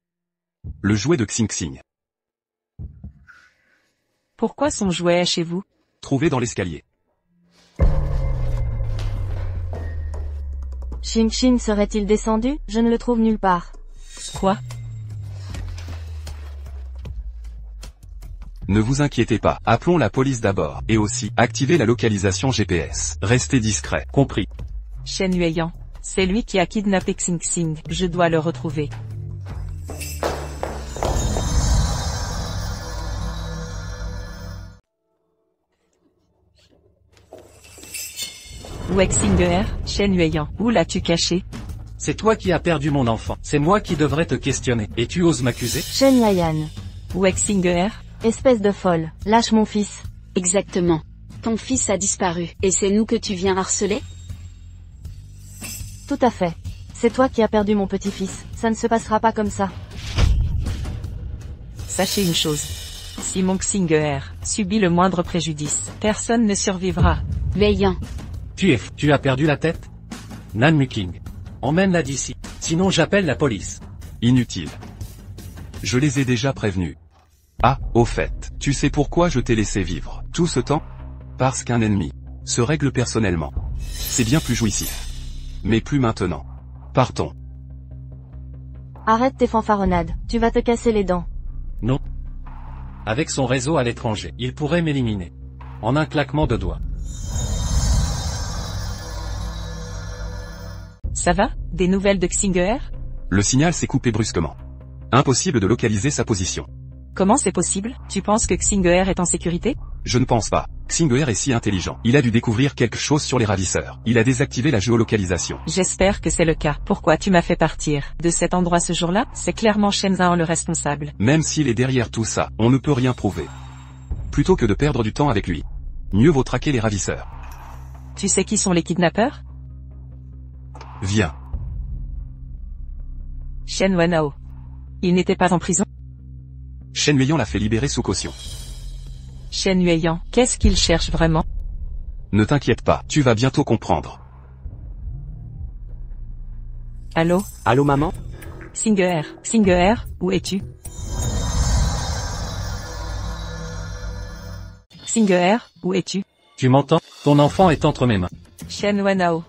Speaker 5: Le jouet de Xingxing.
Speaker 2: Pourquoi son jouet est chez vous?
Speaker 5: Trouvé dans l'escalier.
Speaker 3: Xingxing serait-il descendu? Je ne le trouve nulle part.
Speaker 2: Quoi?
Speaker 5: Ne vous inquiétez pas, appelons la police d'abord, et aussi, activez la localisation GPS. Restez discret.
Speaker 4: Compris.
Speaker 2: Shen Yueyan. C'est lui qui a kidnappé Xingxing, je dois le retrouver. Wei Xinger, Shen Yueyan, où l'as-tu caché?
Speaker 4: C'est toi qui as perdu mon enfant. C'est moi qui devrais te questionner. Et tu oses m'accuser?
Speaker 3: Shen Yayan.
Speaker 2: Wei Xinger,
Speaker 3: Espèce de folle, lâche mon fils.
Speaker 6: Exactement. Ton fils a disparu, et c'est nous que tu viens harceler?
Speaker 3: Tout à fait. C'est toi qui as perdu mon petit-fils, ça ne se passera pas comme ça.
Speaker 2: sachez une chose. Si mon Xinger subit le moindre préjudice, personne ne survivra.
Speaker 6: Wei-Yan.
Speaker 4: Tu as perdu la tête? Nan Muking. Emmène-la d'ici. Sinon j'appelle la police.
Speaker 5: Inutile. Je les ai déjà prévenus. Ah, au fait, tu sais pourquoi je t'ai laissé vivre tout ce temps? Parce qu'un ennemi se règle personnellement. C'est bien plus jouissif. Mais plus maintenant. Partons.
Speaker 3: Arrête tes fanfaronnades, tu vas te casser les dents.
Speaker 4: Non. Avec son réseau à l'étranger, il pourrait m'éliminer. En un claquement de doigts.
Speaker 2: Ça va? Des nouvelles de Xinger?
Speaker 5: Le signal s'est coupé brusquement. Impossible de localiser sa position.
Speaker 2: Comment c'est possible? Tu penses que Xinger est en sécurité?
Speaker 5: Je ne pense pas. Xinger est si intelligent. Il a dû découvrir quelque chose sur les ravisseurs. Il a désactivé la géolocalisation.
Speaker 2: J'espère que c'est le cas. Pourquoi tu m'as fait partir de cet endroit ce jour-là? C'est clairement Shenzhen le responsable.
Speaker 5: Même s'il est derrière tout ça, on ne peut rien prouver. Plutôt que de perdre du temps avec lui, mieux vaut traquer les ravisseurs.
Speaker 2: Tu sais qui sont les kidnappeurs?
Speaker 5: Viens.
Speaker 2: Shen Wenao. Il n'était pas en prison?
Speaker 5: Shen Yueyan l'a fait libérer sous caution.
Speaker 2: Shen Yueyan, qu'est-ce qu'il cherche vraiment?
Speaker 5: Ne t'inquiète pas, tu vas bientôt comprendre.
Speaker 2: Allô?
Speaker 1: Allô maman?
Speaker 2: Xinger, où es-tu? Xinger, où es-tu?
Speaker 4: Tu m'entends? Ton enfant est entre mes mains.
Speaker 2: Shen Wenao.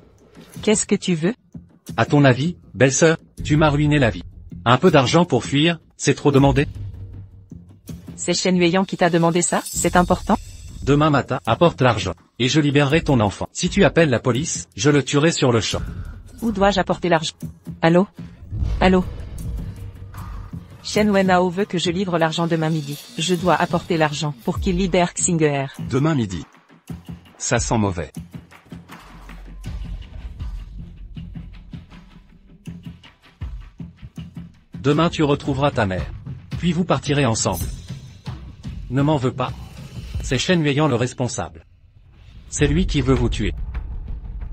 Speaker 2: Qu'est-ce que tu veux?
Speaker 4: À ton avis, belle-sœur, tu m'as ruiné la vie. Un peu d'argent pour fuir, c'est trop demandé?
Speaker 2: C'est Shen Yueyan qui t'a demandé ça? C'est important?
Speaker 4: Demain matin, apporte l'argent. Et je libérerai ton enfant. Si tu appelles la police, je le tuerai sur le champ.
Speaker 2: Où dois-je apporter l'argent? Allô? Allô? Shen Wenao veut que je livre l'argent demain midi. Je dois apporter l'argent pour qu'il libère Xinger.
Speaker 5: Demain midi. Ça sent mauvais.
Speaker 4: Demain tu retrouveras ta mère. Puis vous partirez ensemble. Ne m'en veux pas. C'est Shen Yueyan le responsable. C'est lui qui veut vous tuer.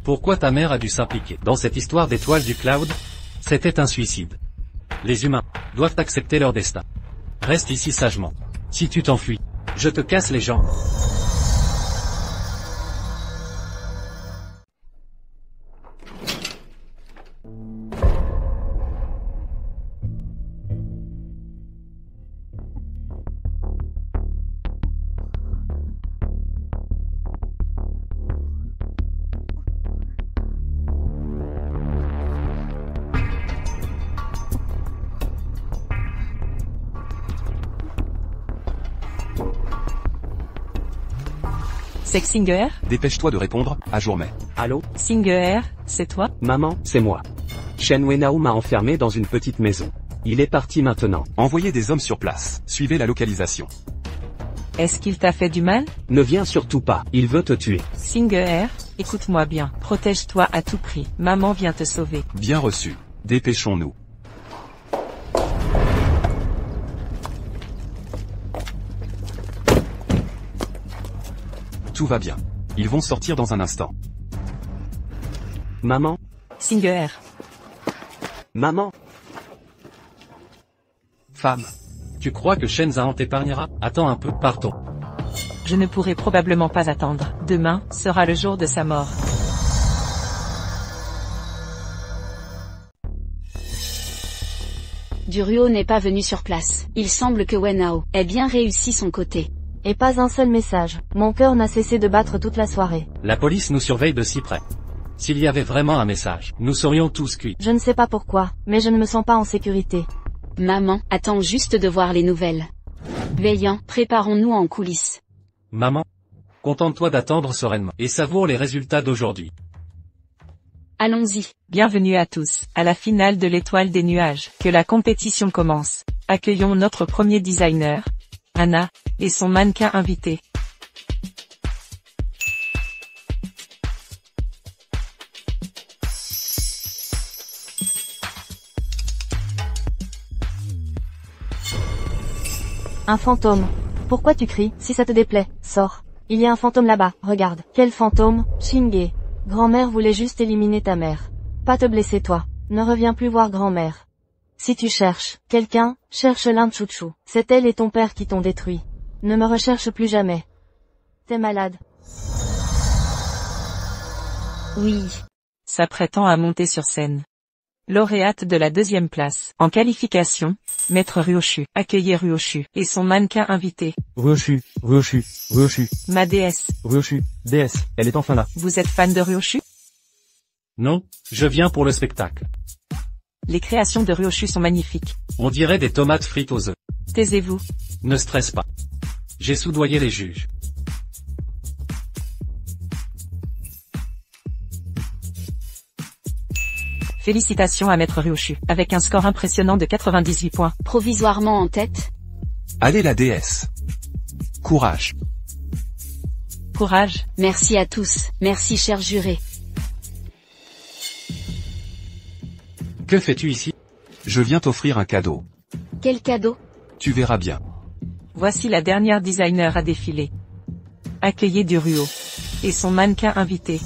Speaker 4: Pourquoi ta mère a dû s'impliquer dans cette histoire d'étoiles du cloud? C'était un suicide. Les humains doivent accepter leur destin. Reste ici sagement. Si tu t'enfuis, je te casse les jambes.
Speaker 2: C'est Xinger?
Speaker 5: Dépêche-toi de répondre, à Jourmet.
Speaker 1: Allô?
Speaker 2: Xinger, c'est toi?
Speaker 1: Maman, c'est moi. Shen Wenao m'a enfermé dans une petite maison. Il est parti maintenant.
Speaker 5: Envoyez des hommes sur place. Suivez la localisation.
Speaker 2: Est-ce qu'il t'a fait du mal?
Speaker 1: Ne viens surtout pas, il veut te tuer.
Speaker 2: Xinger, écoute-moi bien. Protège-toi à tout prix. Maman vient te sauver.
Speaker 5: Bien reçu. Dépêchons-nous. Tout va bien. Ils vont sortir dans un instant.
Speaker 1: Maman?
Speaker 2: Xinger.
Speaker 1: Maman?
Speaker 5: Femme.
Speaker 4: Tu crois que Shenzhen t'épargnera? Attends un peu, partons.
Speaker 2: Je ne pourrai probablement pas attendre. Demain sera le jour de sa mort.
Speaker 6: Duruo n'est pas venu sur place. Il semble que Wenao ait bien réussi son côté.
Speaker 3: Et pas un seul message. Mon cœur n'a cessé de battre toute la soirée.
Speaker 4: La police nous surveille de si près. S'il y avait vraiment un message, nous serions tous cuits.
Speaker 3: Je ne sais pas pourquoi, mais je ne me sens pas en sécurité.
Speaker 6: Maman attend juste de voir les nouvelles. Veillant, préparons-nous en coulisses.
Speaker 4: Maman, contente-toi d'attendre sereinement et savoure les résultats d'aujourd'hui.
Speaker 6: Allons-y.
Speaker 2: Bienvenue à tous, à la finale de l'Étoile des Nuages. Que la compétition commence. Accueillons notre premier designer, Anna, et son mannequin invité.
Speaker 3: Un fantôme. Pourquoi tu cries? Si ça te déplaît, sors. Il y a un fantôme là-bas, regarde. Quel fantôme? Shinge. Grand-mère voulait juste éliminer ta mère. Pas te blesser toi. Ne reviens plus voir grand-mère. Si tu cherches quelqu'un, cherche Lin Chuchu. C'est elle et ton père qui t'ont détruit. Ne me recherche plus jamais. T'es malade.
Speaker 6: Oui.
Speaker 2: S'apprêtant à monter sur scène. Lauréate de la 2e place. En qualification, Maître Ryoshu. Accueillez Ryoshu et son mannequin invité.
Speaker 7: Ryoshu, Ryoshu, Ryoshu,
Speaker 2: Ma déesse.
Speaker 7: Ryoshu, déesse, elle est enfin là.
Speaker 2: Vous êtes fan de Ryoshu?
Speaker 4: Non, je viens pour le spectacle.
Speaker 2: Les créations de Ryoshu sont magnifiques.
Speaker 4: On dirait des tomates frites aux œufs.
Speaker 2: Taisez-vous.
Speaker 4: Ne stresse pas. J'ai soudoyé les juges.
Speaker 2: Félicitations à Maître Ryoshu, avec un score impressionnant de 98 points.
Speaker 6: Provisoirement en tête.
Speaker 5: Allez la déesse. Courage.
Speaker 2: Courage.
Speaker 6: Merci à tous. Merci cher juré.
Speaker 4: Que fais-tu ici?
Speaker 5: Je viens t'offrir un cadeau.
Speaker 6: Quel cadeau?
Speaker 5: Tu verras bien.
Speaker 2: Voici la dernière designer à défiler. Accueillez Duruo. Et son mannequin invité.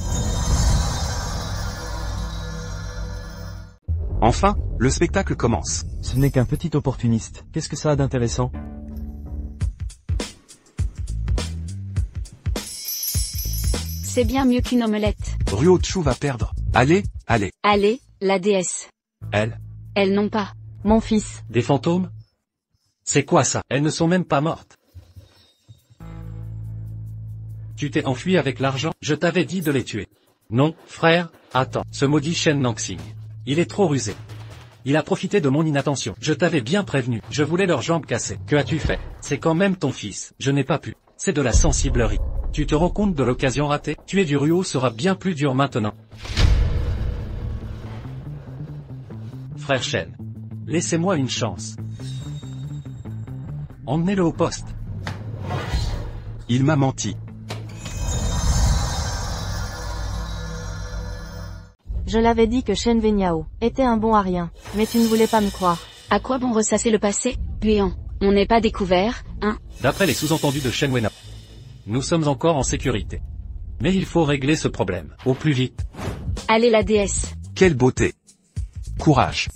Speaker 5: Enfin, le spectacle commence.
Speaker 7: Ce n'est qu'un petit opportuniste. Qu'est-ce que ça a d'intéressant?
Speaker 6: C'est bien mieux qu'une omelette.
Speaker 5: Ryuochu va perdre. Allez, allez.
Speaker 6: Allez, la déesse.
Speaker 4: Elles?
Speaker 6: Elles n'ont pas.
Speaker 3: Mon fils.
Speaker 4: Des fantômes? C'est quoi ça? Elles ne sont même pas mortes. Tu t'es enfui avec l'argent? Je t'avais dit de les tuer. Non, frère, attends. Ce maudit Shen Naxing. Il est trop rusé. Il a profité de mon inattention. Je t'avais bien prévenu. Je voulais leurs jambes cassées. Que as-tu fait? C'est quand même ton fils. Je n'ai pas pu. C'est de la sensiblerie. Tu te rends compte de l'occasion ratée? Tuer Duruo sera bien plus dur maintenant. Frère Shen. Laissez-moi une chance. Emmenez-le au poste.
Speaker 5: Il m'a menti.
Speaker 3: Je l'avais dit que Shen Wenyao était un bon à rien, mais tu ne voulais pas me croire.
Speaker 6: À quoi bon ressasser le passé? Puant. On n'est pas découvert, hein?
Speaker 4: D'après les sous-entendus de Shen Wenao, nous sommes encore en sécurité. Mais il faut régler ce problème, au plus vite.
Speaker 6: Allez la déesse.
Speaker 5: Quelle beauté. Courage.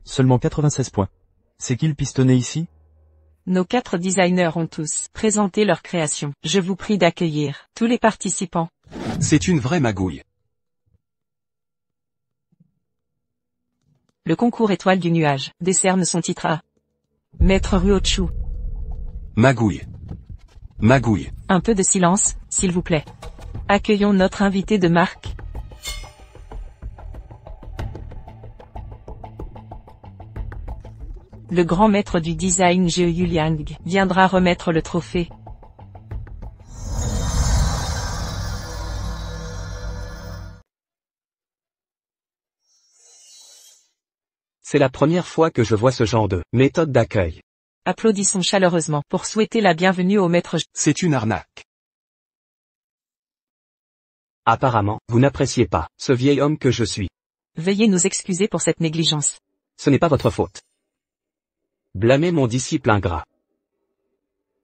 Speaker 7: Seulement 96 points. C'est qui le pistonné ici?
Speaker 2: Nos 4 designers ont tous présenté leur création. Je vous prie d'accueillir tous les participants.
Speaker 5: C'est une vraie magouille.
Speaker 2: Le concours Étoile du Nuage décerne son titre à Maître Ryoshu.
Speaker 5: Magouille. Magouille.
Speaker 2: Un peu de silence, s'il vous plaît. Accueillons notre invité de marque. Le grand maître du design Zhou Yuliang viendra remettre le trophée.
Speaker 1: C'est la première fois que je vois ce genre de méthode d'accueil.
Speaker 2: Applaudissons chaleureusement pour souhaiter la bienvenue au maître.
Speaker 5: C'est une arnaque.
Speaker 1: Apparemment, vous n'appréciez pas ce vieil homme que je suis.
Speaker 2: Veuillez nous excuser pour cette négligence.
Speaker 1: Ce n'est pas votre faute. Blâmez mon disciple ingrat.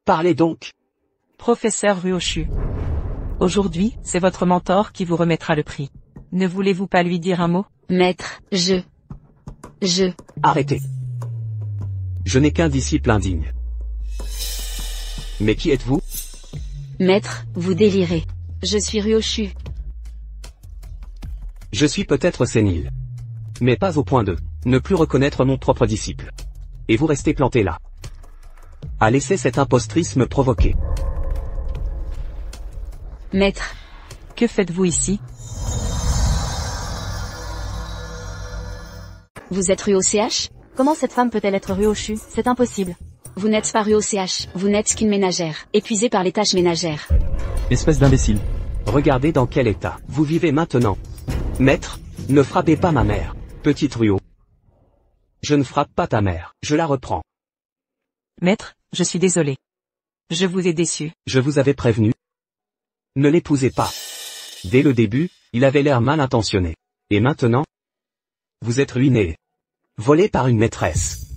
Speaker 1: Parlez donc.
Speaker 2: Professeur Ryoshu. Aujourd'hui, c'est votre mentor qui vous remettra le prix. Ne voulez-vous pas lui dire un mot?
Speaker 6: Maître,
Speaker 1: Arrêtez. Je n'ai qu'un disciple indigne. Mais qui êtes-vous?
Speaker 6: Maître, vous délirez. Je suis Ryoshu.
Speaker 1: Je suis peut-être sénile. Mais pas au point de ne plus reconnaître mon propre disciple. Et vous restez planté là. À laisser cette impostrice me provoquer.
Speaker 6: Maître,
Speaker 2: Que faites-vous ici?
Speaker 6: vous êtes Ryo-CH?
Speaker 3: Comment cette femme peut-elle être Ryoshu? C'est impossible.
Speaker 6: Vous n'êtes pas Ryo-CH, vous n'êtes qu'une ménagère, épuisée par les tâches ménagères.
Speaker 7: Espèce d'imbécile.
Speaker 1: Regardez dans quel état vous vivez maintenant. Maître, ne frappez pas ma mère, petite Ryo. Je ne frappe pas ta mère, je la reprends.
Speaker 2: Maître, je suis désolé. Je vous ai déçu.
Speaker 1: Je vous avais prévenu. Ne l'épousez pas. Dès le début, il avait l'air mal intentionné. Et maintenant? Vous êtes ruiné. Volé par une maîtresse.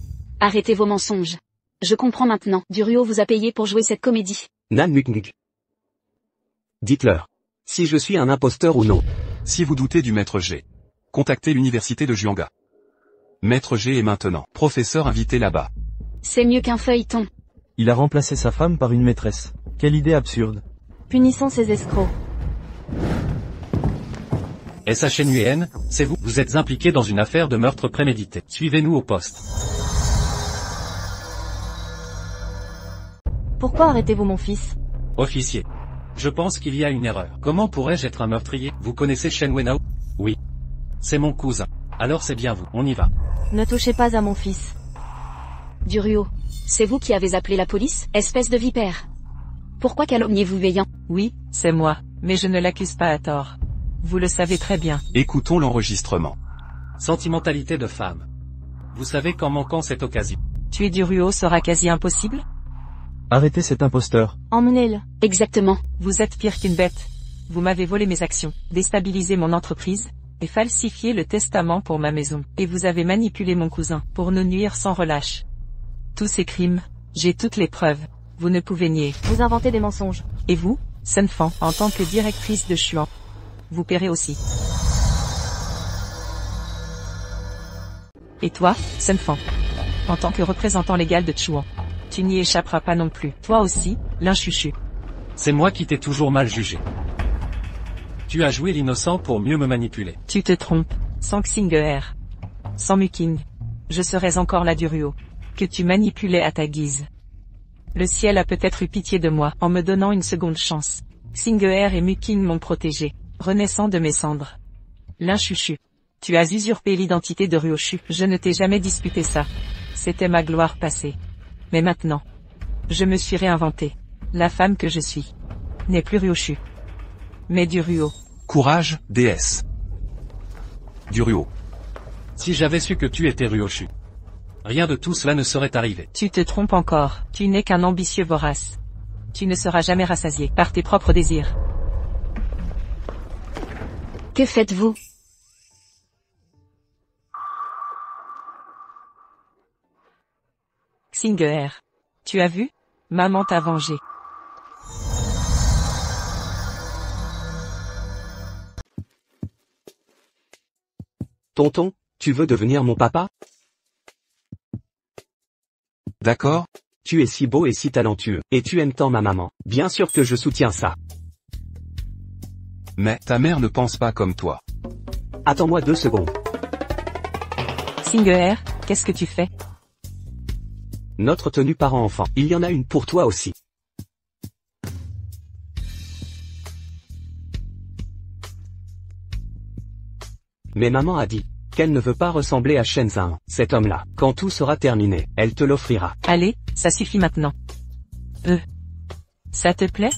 Speaker 6: Arrêtez vos mensonges. Je comprends maintenant, Duryo vous a payé pour jouer cette comédie.
Speaker 1: Nan Muknguk. Dites-leur. Si je suis un imposteur ou non.
Speaker 5: Si vous doutez du maître G, contactez l'université de Juanga. Maître G est maintenant professeur invité là-bas.
Speaker 6: C'est mieux qu'un feuilleton.
Speaker 7: Il a remplacé sa femme par une maîtresse. Quelle idée absurde.
Speaker 3: Punissons ces escrocs.
Speaker 4: SH Nguyen, c'est vous. Vous êtes impliqué dans une affaire de meurtre prémédité. Suivez-nous au poste.
Speaker 3: Pourquoi arrêtez-vous mon fils?
Speaker 4: Officier. Je pense qu'il y a une erreur. Comment pourrais-je être un meurtrier? Vous connaissez Shen Wenao? Oui. C'est mon cousin. Alors c'est bien vous. On y va.
Speaker 3: Ne touchez pas à mon fils.
Speaker 6: Duryo, c'est vous qui avez appelé la police, espèce de vipère. Pourquoi calomniez-vous Veillant?
Speaker 2: Oui, c'est moi, mais je ne l'accuse pas à tort. Vous le savez très bien.
Speaker 5: Écoutons l'enregistrement.
Speaker 4: Sentimentalité de femme. Vous savez qu'en manquant cette occasion.
Speaker 2: Tuer Duryo sera quasi impossible?
Speaker 7: Arrêtez cet imposteur.
Speaker 3: Emmenez-le.
Speaker 6: Exactement.
Speaker 2: Vous êtes pire qu'une bête. Vous m'avez volé mes actions, déstabilisé mon entreprise, et falsifié le testament pour ma maison. Et vous avez manipulé mon cousin, pour nous nuire sans relâche. Tous ces crimes, j'ai toutes les preuves. Vous ne pouvez nier.
Speaker 3: Vous inventez des mensonges.
Speaker 2: Et vous, Sun Fan, en tant que directrice de Chuan, vous paierez aussi. Et toi, Sun Fan, en tant que représentant légal de Chuan, tu n'y échapperas pas non plus. Toi aussi, l'inchuchu.
Speaker 4: C'est moi qui t'ai toujours mal jugé. Tu as joué l'innocent pour mieux me manipuler.
Speaker 2: Tu te trompes, sans Xinger. Sans Muking. Je serais encore là Duryo, que tu manipulais à ta guise. Le ciel a peut-être eu pitié de moi, en me donnant une seconde chance. Xinger et Muking m'ont protégé, renaissant de mes cendres. L'inchuchu. Tu as usurpé l'identité de Ryoshu. Je ne t'ai jamais disputé ça. C'était ma gloire passée. Mais maintenant, je me suis réinventé. La femme que je suis n'est plus Ryoshu, mais Duryo.
Speaker 5: Courage, déesse. Duryo.
Speaker 4: Si j'avais su que tu étais Ryoshu, rien de tout cela ne serait arrivé.
Speaker 2: Tu te trompes encore. Tu n'es qu'un ambitieux vorace. Tu ne seras jamais rassasié par tes propres désirs.
Speaker 6: Que faites-vous?
Speaker 2: Xinger. Tu as vu? Maman t'a vengé.
Speaker 1: Tonton, tu veux devenir mon papa?
Speaker 5: D'accord?
Speaker 1: Tu es si beau et si talentueux, et tu aimes tant ma maman. Bien sûr que je soutiens ça.
Speaker 5: Mais ta mère ne pense pas comme toi.
Speaker 1: Attends-moi 2 secondes.
Speaker 2: Xinger, qu'est-ce que tu fais?
Speaker 1: Notre tenue parent-enfant, il y en a une pour toi aussi. Mais maman a dit qu'elle ne veut pas ressembler à Shenzhen, cet homme-là. Quand tout sera terminé, elle te l'offrira.
Speaker 2: Allez, ça suffit maintenant. Ça te plaît?